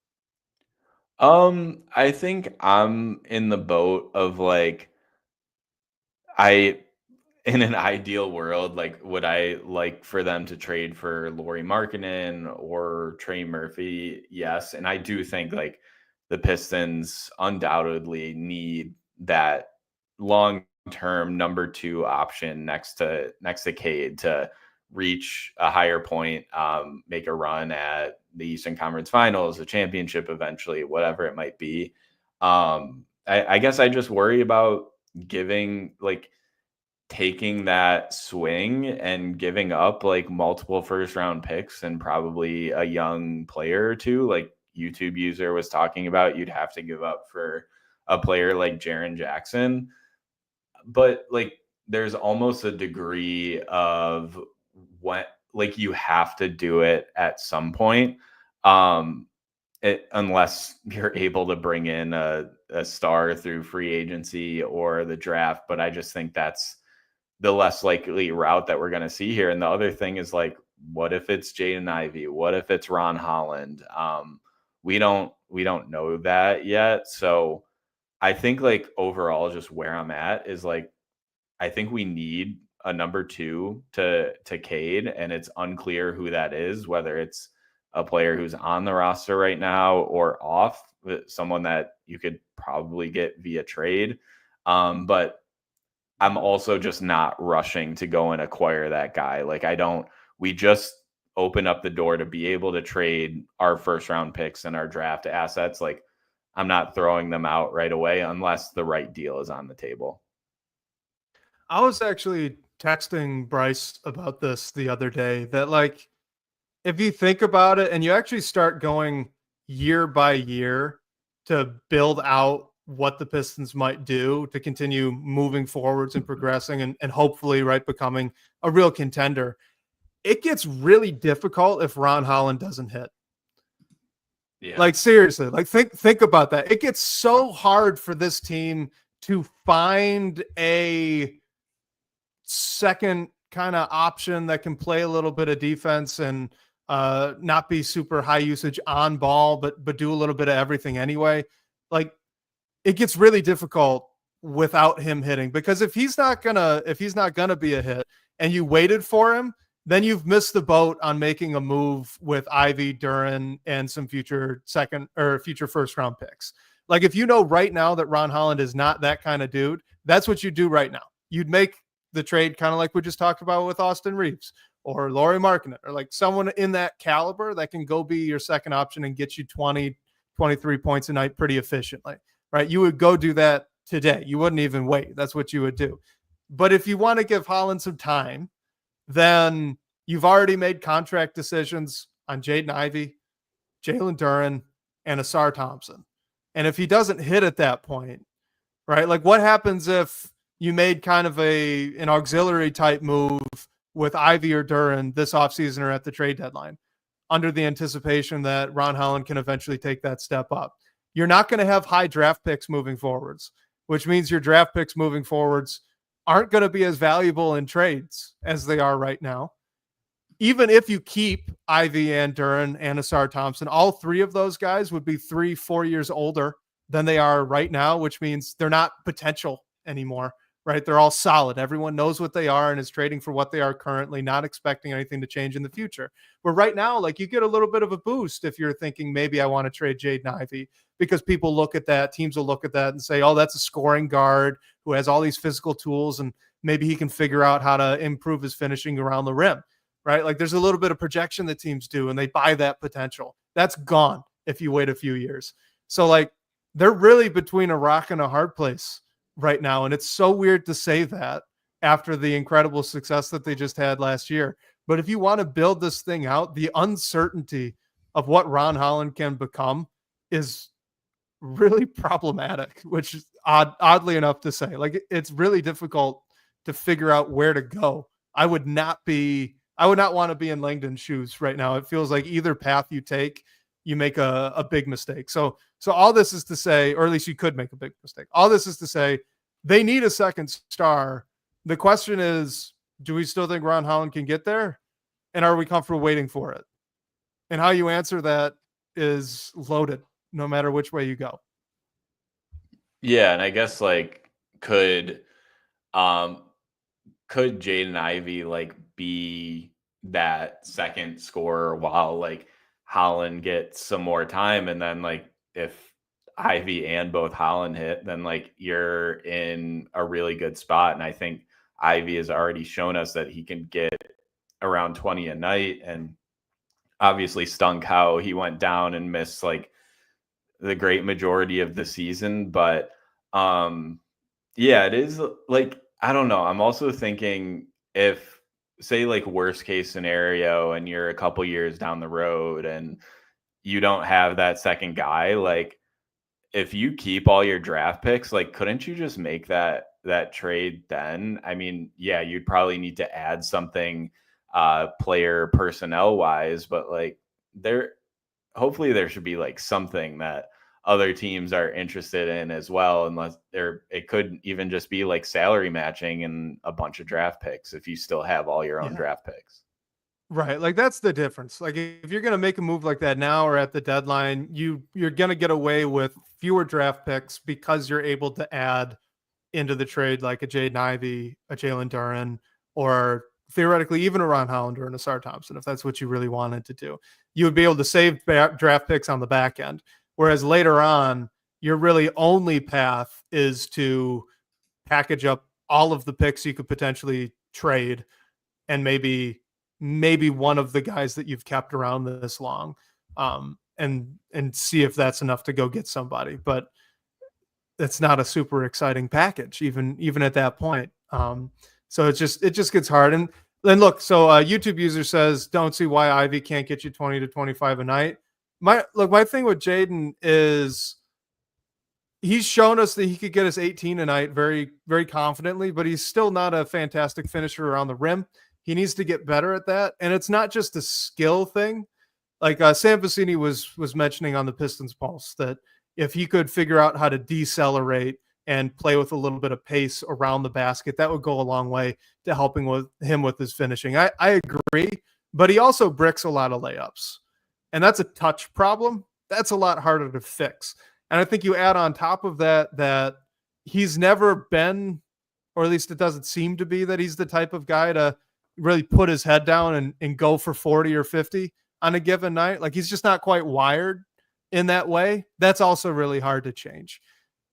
I think I'm in the boat of like, in an ideal world, like would I like for them to trade for Lauri Markkanen or Trey Murphy? Yes. And I do think like the Pistons undoubtedly need that long-term number 2 option next to Cade to reach a higher point, make a run at the Eastern Conference Finals, a championship eventually, whatever it might be. I guess I just worry about taking that swing and giving up like multiple first round picks and probably a young player or 2, like YouTube user was talking about, you'd have to give up for a player like Jaren Jackson. But like there's almost a degree of what like you have to do it at some point. Unless you're able to bring in a star through free agency or the draft. But I just think that's the less likely route that we're going to see here. And the other thing is, like, what if it's Jaden Ivey? What if it's Ron Holland? We don't know that yet. So I think, like, overall, just where I'm at is, like, I think we need a number 2 to Cade, and it's unclear who that is, whether it's a player who's on the roster right now or off, someone that you could probably get via trade. But I'm also just not rushing to go and acquire that guy. Like, we just open up the door to be able to trade our first round picks and our draft assets. Like, I'm not throwing them out right away unless the right deal is on the table. I was actually texting Bryce about this the other day, that, like, if you think about it and you actually start going year by year to build out what the Pistons might do to continue moving forwards and progressing and hopefully, right, becoming a real contender, it gets really difficult if Ron Holland doesn't hit. Yeah. Like, seriously, like, think about that. It gets so hard for this team to find a second kind of option that can play a little bit of defense and not be super high usage on ball, but do a little bit of everything anyway. Like, it gets really difficult without him hitting, because if he's not gonna be a hit and you waited for him, then you've missed the boat on making a move with Ivy, Duren, and some future first round picks. Like, if you know right now that Ron Holland is not that kind of dude, that's what you do right now. You'd make the trade kind of like we just talked about with Austin Reaves or Lauri Markkanen, or like someone in that caliber that can go be your second option and get you 20, 23 points a night pretty efficiently, right? You would go do that today. You wouldn't even wait. That's what you would do. But if you want to give Holland some time, then you've already made contract decisions on Jaden Ivey, Jalen Duren, and Asar Thompson. And if he doesn't hit at that point, right, like, what happens if you made kind of an auxiliary type move with Ivy or Duren this offseason or at the trade deadline, under the anticipation that Ron Holland can eventually take that step up? You're not going to have high draft picks moving forwards, which means your draft picks moving forwards aren't going to be as valuable in trades as they are right now. Even if you keep Ivy and Duren and Asar Thompson, all three of those guys would be 3-4 years older than they are right now, which means they're not potential anymore, right? They're all solid. Everyone knows what they are and is trading for what they are currently, not expecting anything to change in the future. But right now, like, you get a little bit of a boost if you're thinking, maybe I want to trade Jaden Ivey, because people look at that, teams will look at that and say, oh, that's a scoring guard who has all these physical tools, and maybe he can figure out how to improve his finishing around the rim, right? Like, there's a little bit of projection that teams do, and they buy that potential. That's gone if you wait a few years. So, like, they're really between a rock and a hard place right now. And it's so weird to say that after the incredible success that they just had last year. But if you want to build this thing out, the uncertainty of what Ron Holland can become is really problematic, which is oddly enough to say. Like, it's really difficult to figure out where to go. I would not want to be in Langdon's shoes right now. It feels like either path you take, you make a big mistake. So all this is to say, or at least you could make a big mistake. All this is to say, they need a second star. The question is, do we still think Ron Holland can get there? And are we comfortable waiting for it? And how you answer that is loaded, no matter which way you go. Yeah, and I guess, like, could Jaden Ivey, like, be that second scorer while, like, Holland gets some more time? And then, like, if Ivy and both Holland hit, then, like, you're in a really good spot. And I think Ivy has already shown us that he can get around 20 a night, and obviously stunk how he went down and missed, like, the great majority of the season. But yeah, it is, like, I don't know. I'm also thinking, if, say, like, worst case scenario, and you're a couple years down the road and you don't have that second guy, like, if you keep all your draft picks, like, couldn't you just make that trade then? I mean, yeah, you'd probably need to add something player personnel wise, but, like, hopefully there should be like something that other teams are interested in as well, unless it could even just be like salary matching and a bunch of draft picks if you still have all your own draft picks. Right. Like that's the difference. Like if you're going to make a move like that now or at the deadline, you're going to get away with fewer draft picks because you're able to add into the trade like a Jaden Ivey, a Jalen Duren, or theoretically even a Ron Hollander and a Sar Thompson, if that's what you really wanted to do. You would be able to save draft picks on the back end. Whereas later on, your really only path is to package up all of the picks you could potentially trade and maybe one of the guys that you've kept around this long, and see if that's enough to go get somebody. But it's not a super exciting package, even at that point. So it just gets hard. And then look, so a YouTube user says, don't see why Ivy can't get you 20 to 25 a night. My thing with Jaden is he's shown us that he could get us 18 a night very, very confidently, but he's still not a fantastic finisher around the rim. He needs to get better at that. And it's not just a skill thing. Like Sam Vecini was mentioning on the Pistons Pulse that if he could figure out how to decelerate and play with a little bit of pace around the basket, that would go a long way to helping with him with his finishing. I agree, but he also bricks a lot of layups. And that's a touch problem. That's a lot harder to fix. And I think you add on top of that he's never been, or at least it doesn't seem to be, that he's the type of guy to really put his head down and go for 40 or 50 on a given night. Like he's just not quite wired in that way. That's also really hard to change.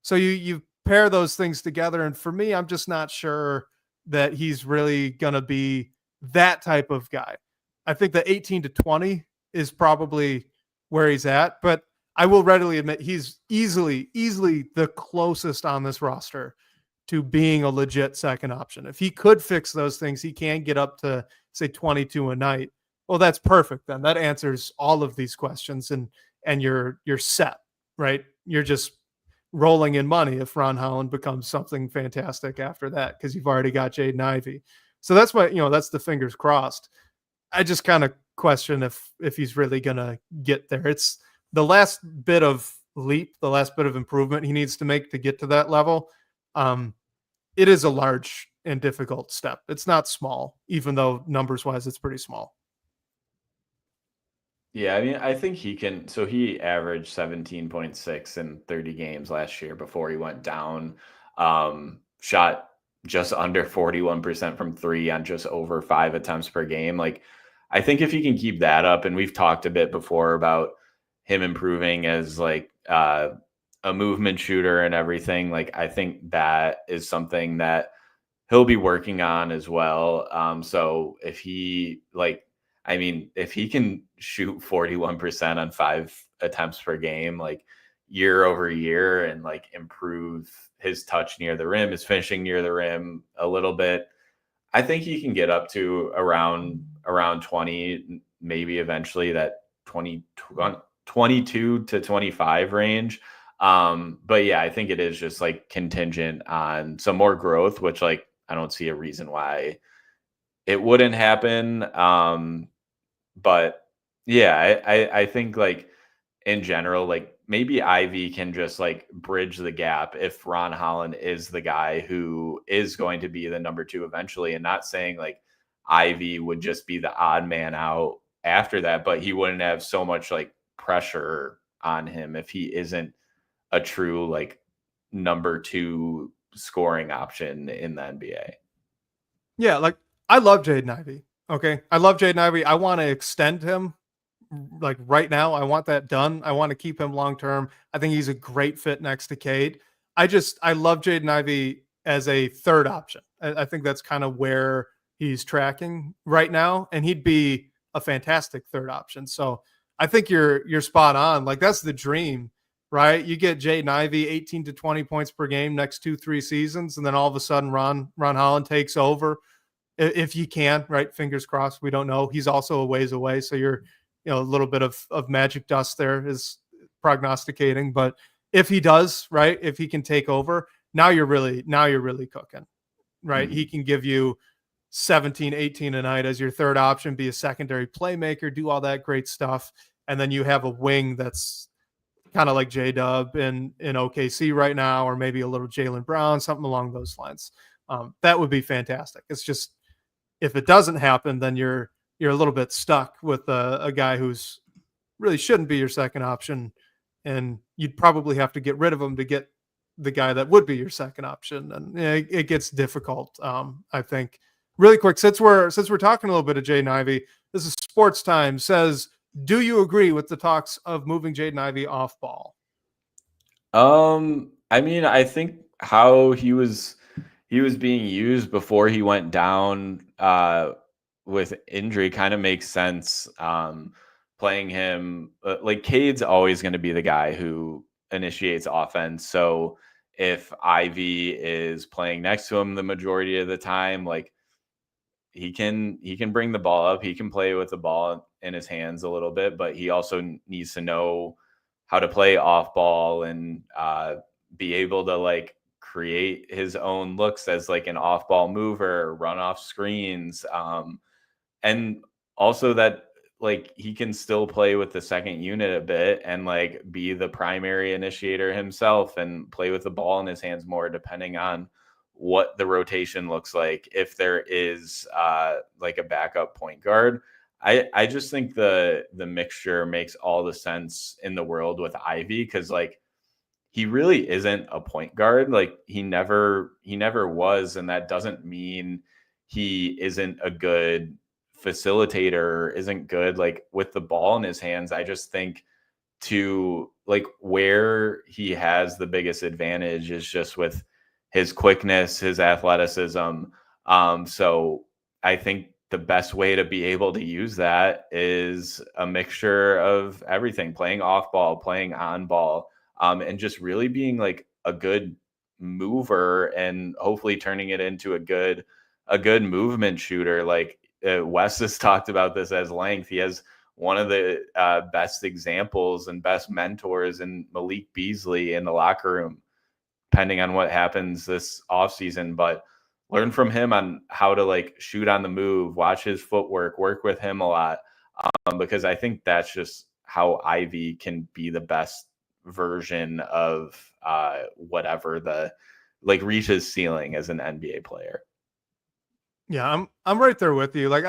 So you pair those things together. And for me, I'm just not sure that he's really going to be that type of guy. I think the 18 to 20 is probably where he's at, but I will readily admit he's easily the closest on this roster to being a legit second option. If he could fix those things, he can get up to say 22 a night. Well, that's perfect. Then that answers all of these questions and you're set, right? You're just rolling in money if Ron Holland becomes something fantastic after that, because you've already got Jaden Ivey. So that's why, that's the fingers crossed. I just kind of question if he's really going to get there. It's the last bit of leap, the last bit of improvement he needs to make to get to that level. It is a large and difficult step. It's not small, even though numbers wise, it's pretty small. Yeah, I mean, I think he can. So he averaged 17.6 in 30 games last year before he went down. Shot just under 41% from three on just over 5 attempts per game. Like, I think if he can keep that up, and we've talked a bit before about him improving as like a movement shooter and everything, like I think that is something that he'll be working on as well. So if he if he can shoot 41% on 5 attempts per game, like year over year, and like improve his touch near the rim, his finishing near the rim a little bit, I think he can get up to around 20, maybe eventually that 22 to 25 range. But yeah, I think it is just like contingent on some more growth, which like I don't see a reason why it wouldn't happen. But yeah, I think like in general, like maybe Ivy can just like bridge the gap if Ron Holland is the guy who is going to be the number 2 eventually, and not saying like Ivy would just be the odd man out after that, but he wouldn't have so much like pressure on him if he isn't a true like number 2 scoring option in the NBA. Yeah, like I love Jaden Ivey. Okay. I love Jaden Ivey. I want to extend him like right now. I want that done. I want to keep him long term. I think he's a great fit next to Cade. I love Jaden Ivey as a third option. I think that's kind of where he's tracking right now, and he'd be a fantastic third option. So I think you're spot on. Like that's the dream, right? You get Jaden Ivey 18 to 20 points per game next 2-3 seasons, and then all of a sudden Ron Holland takes over. If you can, right? Fingers crossed. We don't know. He's also a ways away. So you're, a little bit of magic dust there is prognosticating. But if he does, right, if he can take over, now you're really cooking, right? Mm-hmm. He can give you 17, 18 a night as your third option, be a secondary playmaker, do all that great stuff. and then you have a wing that's kind of like J-Dub in OKC right now, or maybe a little Jaylen Brown, something along those lines. That would be fantastic. It's just, if it doesn't happen, then you're a little bit stuck with a guy who's really shouldn't be your second option, and you'd probably have to get rid of him to get the guy that would be your second option, and it gets difficult. I think. Really quick, since we're talking a little bit of Jaden Ivey, this is Sports Time. Says, do you agree with the talks of moving Jaden Ivey off ball? I mean, I think how he was being used before he went down with injury kind of makes sense. Playing him like Cade's always going to be the guy who initiates offense. So if Ivy is playing next to him the majority of the time, like he can bring the ball up. He can play with the ball in his hands a little bit, but he also needs to know how to play off ball and be able to like create his own looks as like an off ball mover, run off screens. And also that like he can still play with the second unit a bit and like be the primary initiator himself and play with the ball in his hands more, depending on what the rotation looks like. If there is like a backup point guard, I just think the mixture makes all the sense in the world with Ivy, because like he really isn't a point guard. Like he never was, and that doesn't mean he isn't a good facilitator, isn't good like with the ball in his hands. I just think to like where he has the biggest advantage is just with his quickness, his athleticism. So I think the best way to be able to use that is a mixture of everything: playing off ball, playing on ball, and just really being like a good mover and hopefully turning it into a good movement shooter. Like Wes has talked about this as length. He has one of the best examples and best mentors in Malik Beasley in the locker room, depending on what happens this offseason. But learn from him on how to like shoot on the move, watch his footwork, work with him a lot. Because I think that's just how Ivy can be the best version of whatever the like reach his ceiling as an NBA player. Yeah, I'm right there with you. Like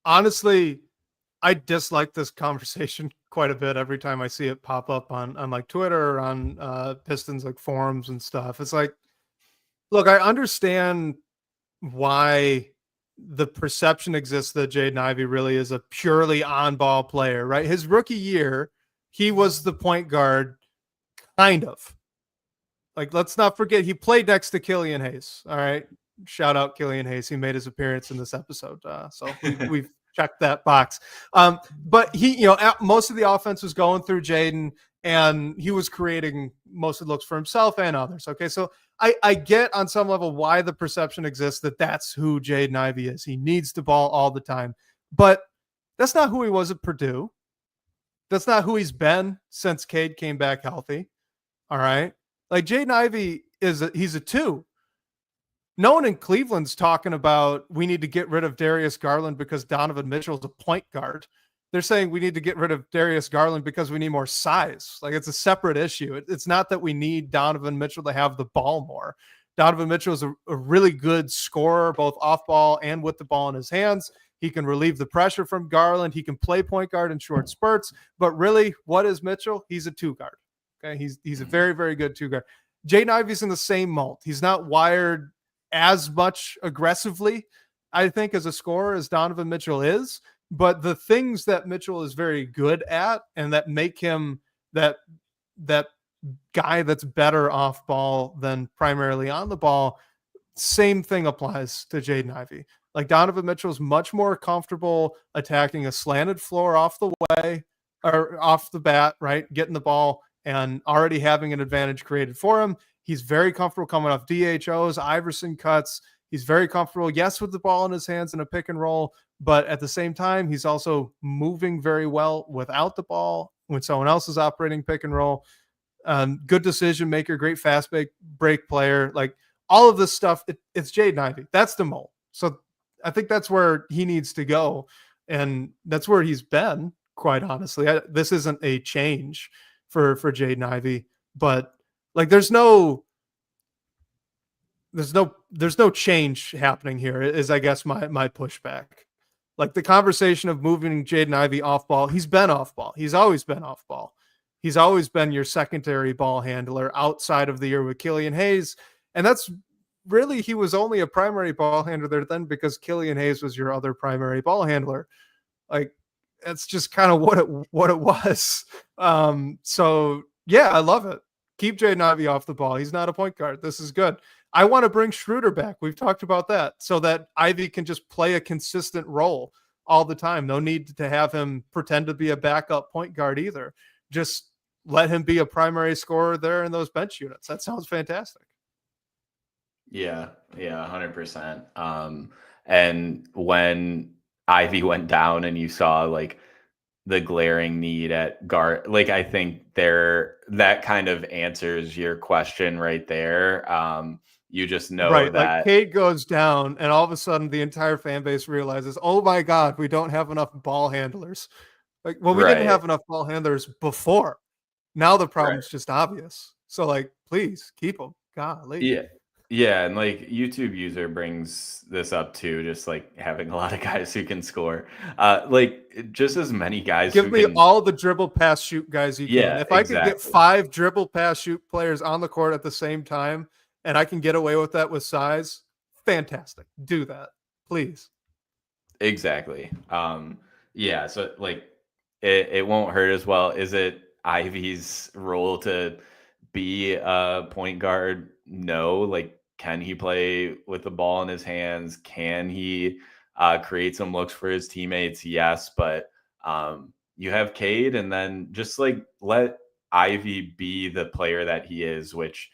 I dislike this conversation quite a bit every time I see it pop up on like Twitter or on Pistons like forums and stuff. It's like, look, I understand why the perception exists that Jaden Ivey really is a purely on-ball player, right? His rookie year, he was the point guard, kind of. Like, let's not forget, he played next to Killian Hayes. All right, shout out Killian Hayes. He made his appearance in this episode, so we've checked that box. But he, most of the offense was going through Jaden, and he was creating most of the looks for himself and others. Okay, so I get on some level why the perception exists that that's who Jaden Ivey is. He needs the ball all the time, but that's not who he was at Purdue. That's not who he's been since Cade came back healthy. All right, like Jaden Ivey he's a 2. No one in Cleveland's talking about we need to get rid of Darius Garland because Donovan Mitchell's a point guard. They're saying we need to get rid of Darius Garland because we need more size. Like, it's a separate issue. It's not that we need Donovan Mitchell to have the ball more. Donovan Mitchell is a really good scorer, both off ball and with the ball in his hands. He can relieve the pressure from Garland. He can play point guard in short spurts. But really, what is Mitchell? He's a 2 guard. Okay, he's a very, very good 2 guard. Jaden Ivey's in the same mold. He's not wired as much aggressively, I think, as a scorer as Donovan Mitchell is. But the things that Mitchell is very good at and that make him that guy that's better off ball than primarily on the ball, same thing applies to Jaden Ivey. Like, Donovan Mitchell is much more comfortable attacking a slanted floor off the way or off the bat, right? Getting the ball and already having an advantage created for him. He's very comfortable coming off DHOs, Iverson cuts. He's very comfortable, yes, with the ball in his hands in a pick and roll, but at the same time, he's also moving very well without the ball when someone else is operating pick and roll. Good decision maker, great fast break player. Like, all of this stuff, it's Jaden Ivey. That's the mold. So I think that's where he needs to go, and that's where he's been quite honestly. This isn't a change for Jaden Ivey, but like there's no change happening here is I guess my pushback. Like the conversation of moving Jaden Ivey off ball, he's been off ball. He's always been off ball. He's always been your secondary ball handler outside of the year with Killian Hayes. And that's really, he was only a primary ball handler then because Killian Hayes was your other primary ball handler. Like that's just kind of what it was. So yeah, I love it. Keep Jaden Ivey off the ball. He's not a point guard. This is good. I want to bring Schroeder back. We've talked about that so that Ivey can just play a consistent role all the time. No need to have him pretend to be a backup point guard either. Just let him be a primary scorer there in those bench units. That sounds fantastic. Yeah, 100%. And when Ivy went down and you saw like the glaring need at guard, like I think that kind of answers your question right there. You just know right, that like Cade goes down and all of a sudden the entire fan base realizes, oh my God, we don't have enough ball handlers. Like, well, we didn't have enough ball handlers before. Now the problem's just obvious. So like, please keep them. Golly. Yeah. And like YouTube user brings this up too, just like having a lot of guys who can score. Like just as many guys. Give me all the dribble, pass, shoot guys you can. If I could get 5 dribble, pass, shoot players on the court at the same time, and I can get away with that with size, fantastic. Do that, please. Exactly. Yeah. So like, it won't hurt as well. Is it Ivy's role to be a point guard? No. Like, can he play with the ball in his hands? Can he create some looks for his teammates? Yes. But you have Cade, and then just like let Ivy be the player that he is, which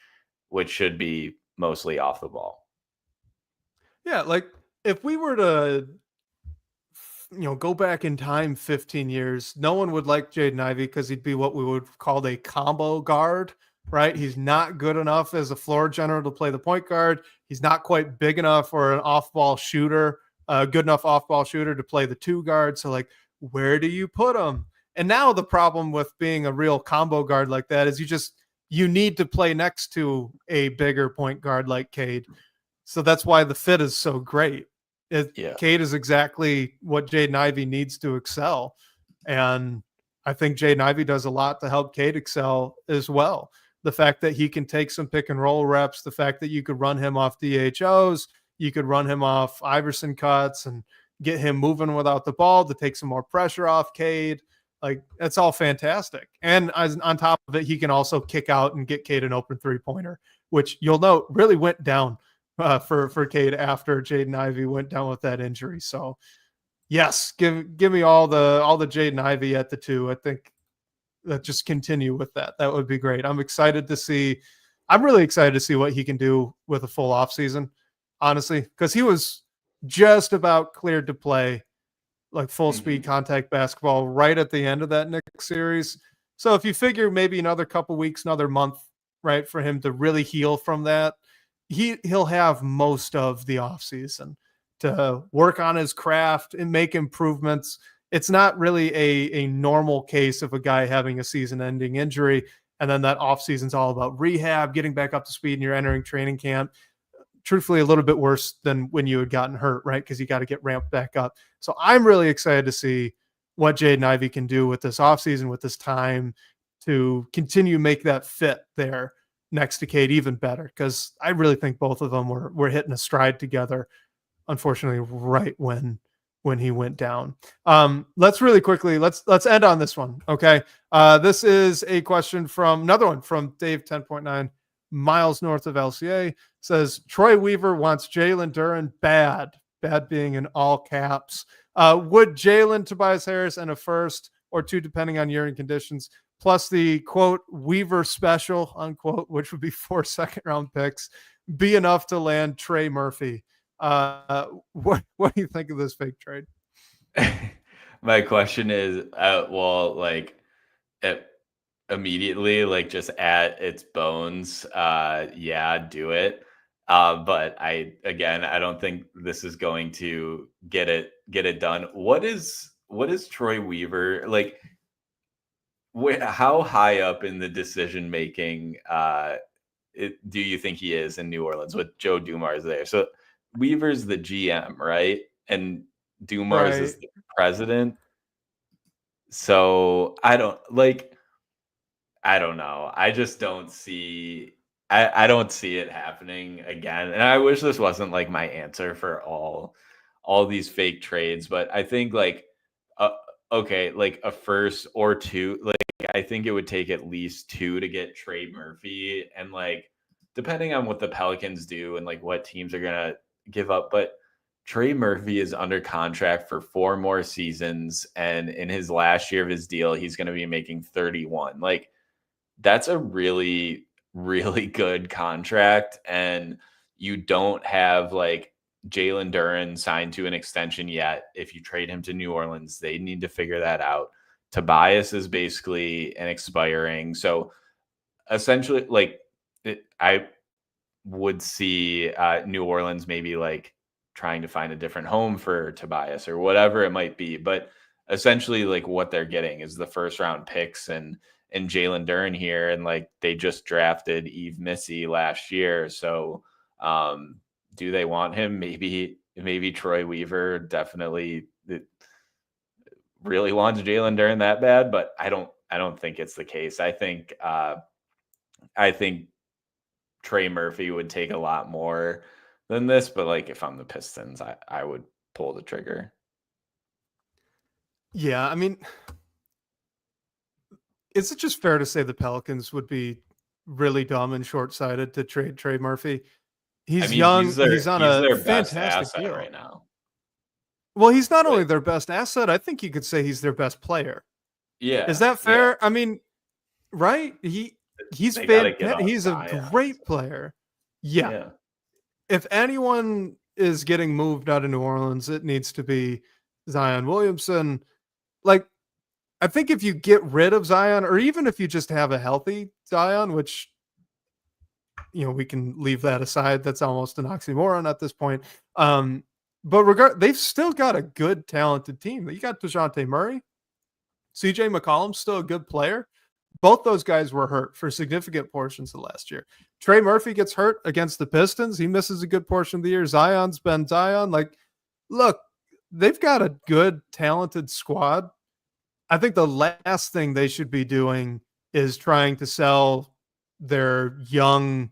should be mostly off the ball. Yeah, like if we were to go back in time 15 years, no one would like Jaden Ivey because he'd be what we would call a combo guard, right? He's not good enough as a floor general to play the point guard. He's not quite big enough or an off-ball shooter, good enough off-ball shooter to play the 2 guard. So like, where do you put him? And now the problem with being a real combo guard like that is you need to play next to a bigger point guard like Cade. So that's why the fit is so great. Cade is exactly what Jaden Ivey needs to excel. And I think Jaden Ivey does a lot to help Cade excel as well. The fact that he can take some pick and roll reps, the fact that you could run him off DHOs, you could run him off Iverson cuts and get him moving without the ball to take some more pressure off Cade. Like, that's all fantastic. And on top of it, he can also kick out and get Cade an open 3-pointer, which you'll note really went down for Cade after Jaden Ivey went down with that injury. So yes, give me all the Jaden Ivey at the 2. I think that just continue with that. That would be great. I'm really excited to see what he can do with a full off season, honestly, because he was just about cleared to play like full speed contact basketball right at the end of that Knicks series. So if you figure maybe another couple weeks, another month, right, for him to really heal from that, he'll have most of the offseason to work on his craft and make improvements. It's not really a normal case of a guy having a season-ending injury, and then that offseason's all about rehab, getting back up to speed, and you're entering training camp. Truthfully, a little bit worse than when you had gotten hurt, right? Because you got to get ramped back up. So I'm really excited to see what Jaden Ivey can do with this offseason, with this time to continue make that fit there next to Cade even better, because I really think both of them were hitting a stride together, unfortunately, right when he went down. Let's really quickly, let's end on this one, okay? This is a question from another one from Dave 10.9 miles north of LCA. Says Troy Weaver wants Jalen Duren bad being in all caps. Would Jalen, Tobias Harris, and a first or 2, depending on year and conditions, plus the quote Weaver special unquote, which would be 4 second-round picks, be enough to land Trey Murphy? What do you think of this fake trade? My question is, immediately, like just at its bones, do it. But I don't think this is going to get it done. What is is Troy Weaver like? How high up in the decision making do you think he is in New Orleans with Joe Dumars there? So Weaver's the GM, right? And Dumars is the president. So I don't know. I just don't see I don't see it happening again. And I wish this wasn't like my answer for all these fake trades, but I think like okay, like a first or two, like I think it would take at least 2 to get Trey Murphy, and like depending on what the Pelicans do and like what teams are gonna give up, but Trey Murphy is under contract for 4 more seasons, and in his last year of his deal, he's going to be making 31. Like that's a really, really good contract, and you don't have like Jalen Duren signed to an extension yet. If you trade him to New Orleans, they need to figure that out. Tobias is basically an expiring. So essentially, like I would see New Orleans maybe like trying to find a different home for Tobias or whatever it might be. But essentially, like what they're getting is the first round picks and Jalen Duren here, and like they just drafted Eve Missy last year. So do they want him? Maybe Troy Weaver definitely really wants Jalen Duren that bad, but I don't think it's the case. I think Trey Murphy would take a lot more than this, but like if I'm the Pistons, I would pull the trigger. Yeah, I mean, is it just fair to say the Pelicans would be really dumb and short-sighted to trade Trey Murphy? He's young. He's on a fantastic deal right now. Well, he's not only their best asset. I think you could say he's their best player. Yeah, is that fair? Yeah. I mean, right? He's a great player. Yeah. If anyone is getting moved out of New Orleans, it needs to be Zion Williamson. Like, I think if you get rid of Zion, or even if you just have a healthy Zion, which, you know, we can leave that aside. That's almost an oxymoron at this point. But they've still got a good, talented team. You got DeJounte Murray. CJ McCollum's still a good player. Both those guys were hurt for significant portions of last year. Trey Murphy gets hurt against the Pistons. He misses a good portion of the year. Zion's been Zion. Like, look, they've got a good, talented squad. I think the last thing they should be doing is trying to sell their young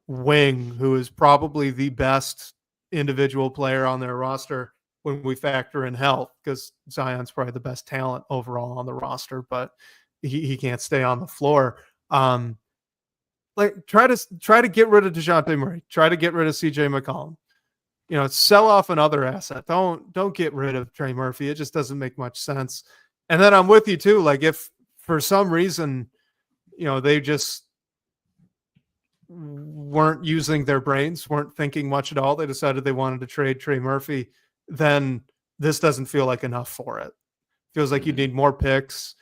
wing, who is probably the best individual player on their roster when we factor in health, because Zion's probably the best talent overall on the roster, but he can't stay on the floor. Like try to get rid of DeJounte Murray, try to get rid of CJ McCollum, you know, sell off another asset. Don't get rid of Trey Murphy. It just doesn't make much sense. And then I'm with you too. Like if for some reason, you know, they just weren't using their brains, weren't thinking much at all, they decided they wanted to trade Trey Murphy, then this doesn't feel like enough for it. Feels like you'd need more picks.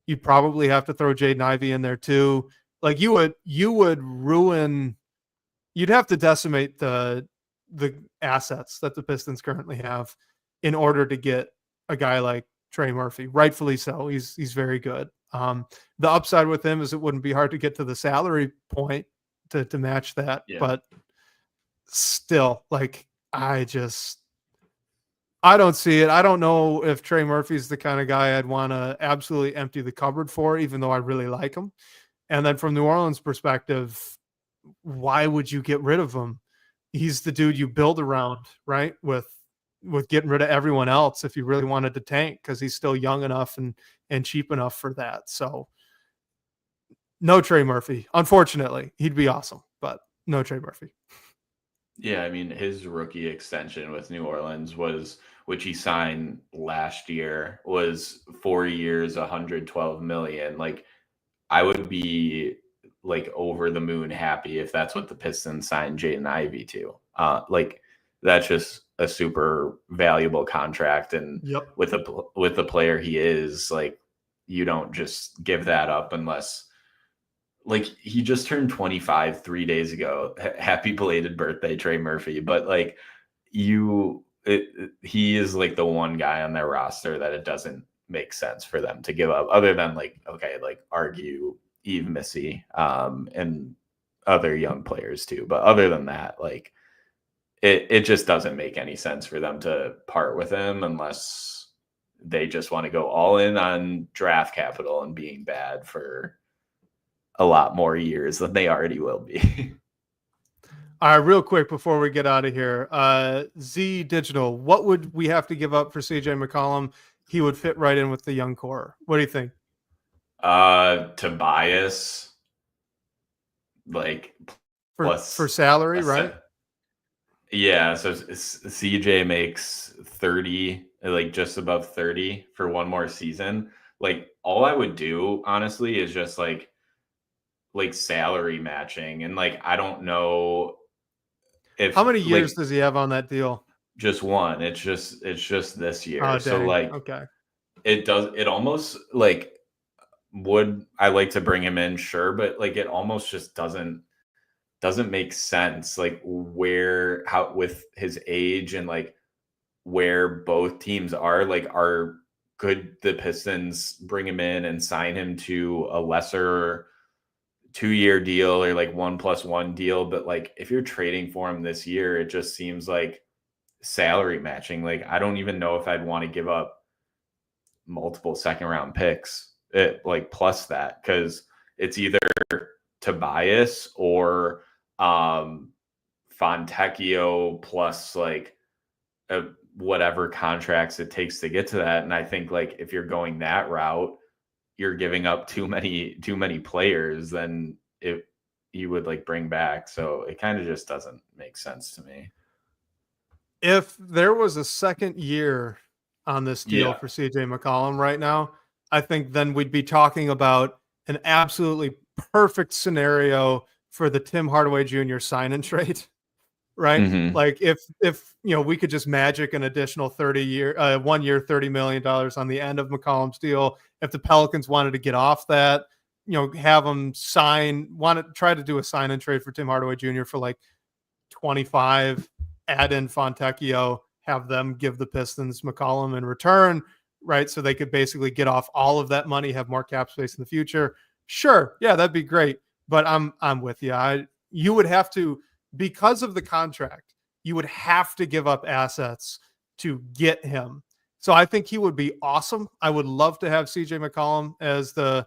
You'd probably have to throw Jaden Ivey in there too. Like you would ruin, you'd have to decimate the assets that the Pistons currently have in order to get a guy like Trey Murphy. Rightfully so. He's very good. The upside with him is it wouldn't be hard to get to the salary point to match that. Yeah. But still, like I don't see it. I don't know if Trey Murphy's the kind of guy I'd want to absolutely empty the cupboard for, even though I really like him. And then from New Orleans' perspective, why would you get rid of him? He's the dude you build around, right? With getting rid of everyone else if you really wanted to tank, because he's still young enough and cheap enough for that. So no Trey Murphy. Unfortunately, he'd be awesome, but no Trey Murphy. Yeah, I mean, his rookie extension with New Orleans which he signed last year, was 4 years, $112 million. Like, I would be like over the moon happy if that's what the Pistons signed Jaden Ivey to. Like, that's just a super valuable contract, and with the player he is, like, you don't just give that up unless. Like, he just turned 25 3 days ago. Happy belated birthday, Trey Murphy. But like, you he is like the one guy on their roster that it doesn't make sense for them to give up, other than like, okay, like argue Eve Missy, and other young players too. But other than that, like it just doesn't make any sense for them to part with him unless they just want to go all in on draft capital and being bad for a lot more years than they already will be. All right, real quick before we get out of here, Z Digital, what would we have to give up for CJ McCollum? He would fit right in with the young core. What do you think? Tobias, like for salary, right? Yeah, so CJ makes 30, like just above 30 for one more season. Like all I would do, honestly, is just like salary matching, and like I don't know if how many years does he have on that deal? Just one. It's just this year. Oh, so like okay. It almost like would I like to bring him in, sure, but like it almost just doesn't make sense, like how with his age and like where both teams are, like could the Pistons bring him in and sign him to a lesser 2-year deal or like 1+1 deal? But like if you're trading for him this year, it just seems like salary matching. Like I don't even know if I'd want to give up multiple second round picks plus that, because it's either Tobias or Fontecchio plus like whatever contracts it takes to get to that. And I think like if you're going that route, you're giving up too many players than if you would like bring back. So it kind of just doesn't make sense to me. If there was a second year on this deal for CJ McCollum right now, I think then we'd be talking about an absolutely perfect scenario for the Tim Hardaway Jr. sign and trade, right? Mm-hmm. Like if we could just magic an additional 1 year, $30 million on the end of McCollum's deal. If the Pelicans wanted to get off that, have them try to do a sign and trade for Tim Hardaway Jr. for like 25, add in Fontecchio, have them give the Pistons McCollum in return, right? So they could basically get off all of that money, have more cap space in the future. Sure. Yeah, that'd be great. But I'm with you. You would have to, because of the contract, you would have to give up assets to get him. So I think he would be awesome. I would love to have CJ McCollum as the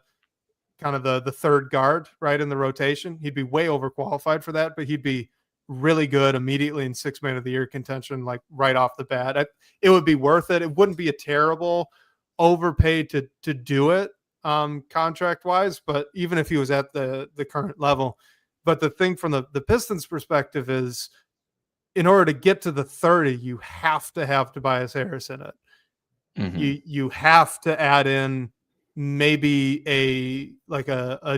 kind of the third guard, right, in the rotation. He'd be way overqualified for that, but he'd be really good immediately in 6 Man of the Year contention, like right off the bat. It would be worth it. It wouldn't be a terrible overpaid to do it contract wise, but even if he was at the current level. But the thing from the Pistons perspective is, in order to get to the 30, you have to have Tobias Harris in it. Mm-hmm. You have to add in maybe a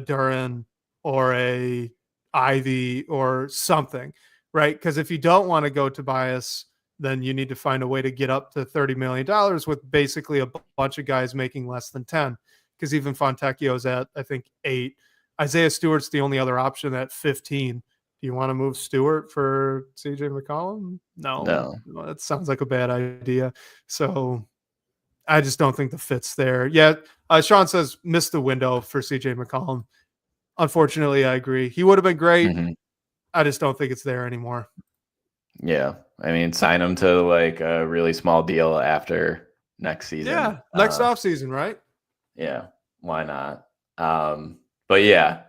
Duran or a Ivy or something, right? Because if you don't want to go Tobias, then you need to find a way to get up to $30 million with basically a bunch of guys making less than 10. Because even Fontecchio's at, I think, 8. Isaiah Stewart's the only other option at 15. Do you want to move Stewart for CJ McCollum? No. That sounds like a bad idea. So I just don't think the fit's there. Yeah, Sean says missed the window for CJ McCollum. Unfortunately, I agree. He would have been great. Mm-hmm. I just don't think it's there anymore. Yeah. I mean, sign him to like a really small deal after next season. Yeah, next offseason, right? Yeah, why not? But yeah,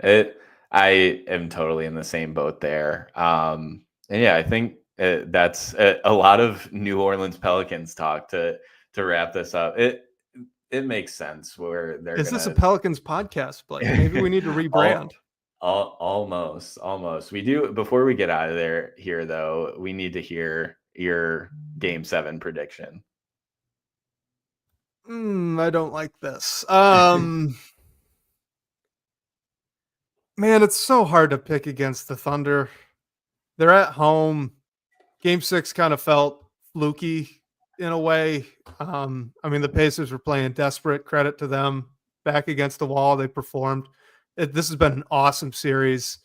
I am totally in the same boat there. And yeah, I think that's a lot of New Orleans Pelicans talk to wrap this up. It makes sense where they're. Is this a Pelicans podcast, Blake? Maybe we need to rebrand. Almost. We do. Before we get out of here, though, we need to hear your Game 7 prediction. I don't like this. Man, it's so hard to pick against the Thunder. They're at home. Game 6 kind of felt fluky in a way. I mean, the Pacers were playing desperate. Credit to them. Back against the wall, they performed. This has been an awesome series.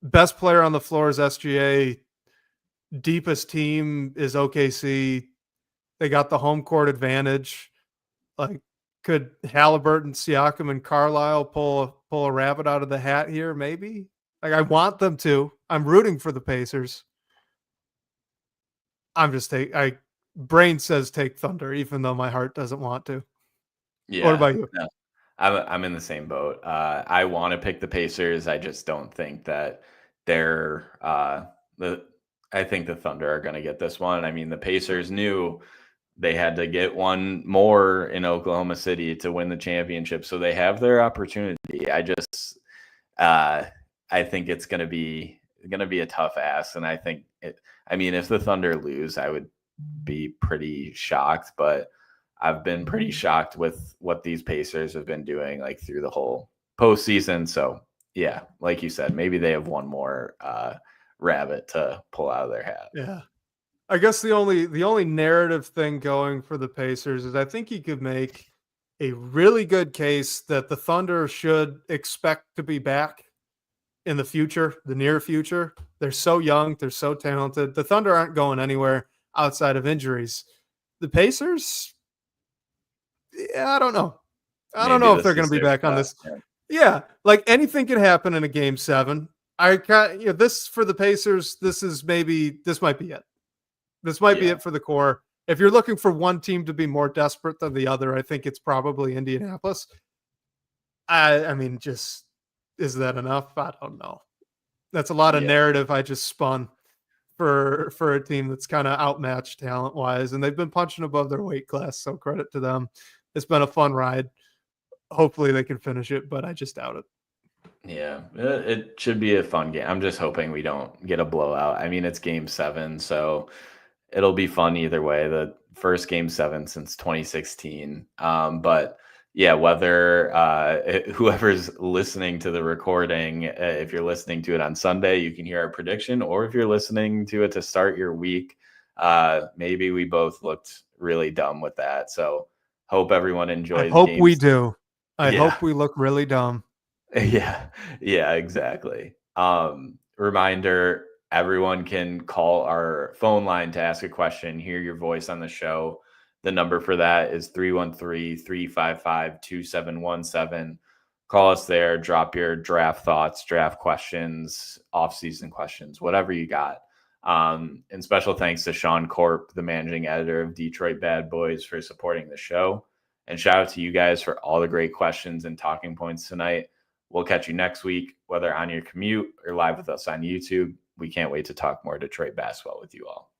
Best player on the floor is SGA. deepest team is OKC. They got the home court advantage. Like, could Halliburton, Siakam, and Carlisle pull a rabbit out of the hat here? Maybe. Like, I want them to. I'm rooting for the Pacers. Brain says take Thunder, even though my heart doesn't want to. Yeah. What about you? No, I'm in the same boat. I want to pick the Pacers. I just don't think that they're I think the Thunder are going to get this one. I mean, the Pacers knew they had to get one more in Oklahoma City to win the championship, so they have their opportunity. I think it's going to be a tough ask, and I think if the Thunder lose, I would be pretty shocked, but I've been pretty shocked with what these Pacers have been doing like through the whole postseason. So yeah, like you said, maybe they have one more rabbit to pull out of their hat. Yeah. I guess the only narrative thing going for the Pacers is I think you could make a really good case that the Thunder should expect to be back in the future, the near future. They're so young. They're so talented. The Thunder aren't going anywhere outside of injuries. The Pacers, yeah, I don't know. I don't know if they're going to be back on this. Yeah, like anything can happen in a game 7. This for the Pacers, this might be it. This might be it for the core. If you're looking for one team to be more desperate than the other, I think it's probably Indianapolis. I mean, just is that enough? I don't know. That's a lot of narrative I just spun for a team that's kind of outmatched talent-wise, and they've been punching above their weight class, so credit to them. It's been a fun ride. Hopefully they can finish it, but I just doubt it. Yeah, it should be a fun game. I'm just hoping we don't get a blowout. I mean, it's game 7, so it'll be fun either way. The first game 7 since 2016. But yeah, whether whoever's listening to the recording, if you're listening to it on Sunday, you can hear our prediction, or if you're listening to it to start your week, maybe we both looked really dumb with that. So hope everyone enjoys. I hope we do. I hope we look really dumb. Yeah, exactly. Reminder, everyone can call our phone line to ask a question, hear your voice on the show. The number for that is 313-355-2717. Call us there, drop your draft thoughts, draft questions, off-season questions, whatever you got. And special thanks to Sean Corp, the managing editor of Detroit Bad Boys, for supporting the show. And shout out to you guys for all the great questions and talking points tonight. We'll catch you next week, whether on your commute or live with us on YouTube. We can't wait to talk more Detroit basketball with you all.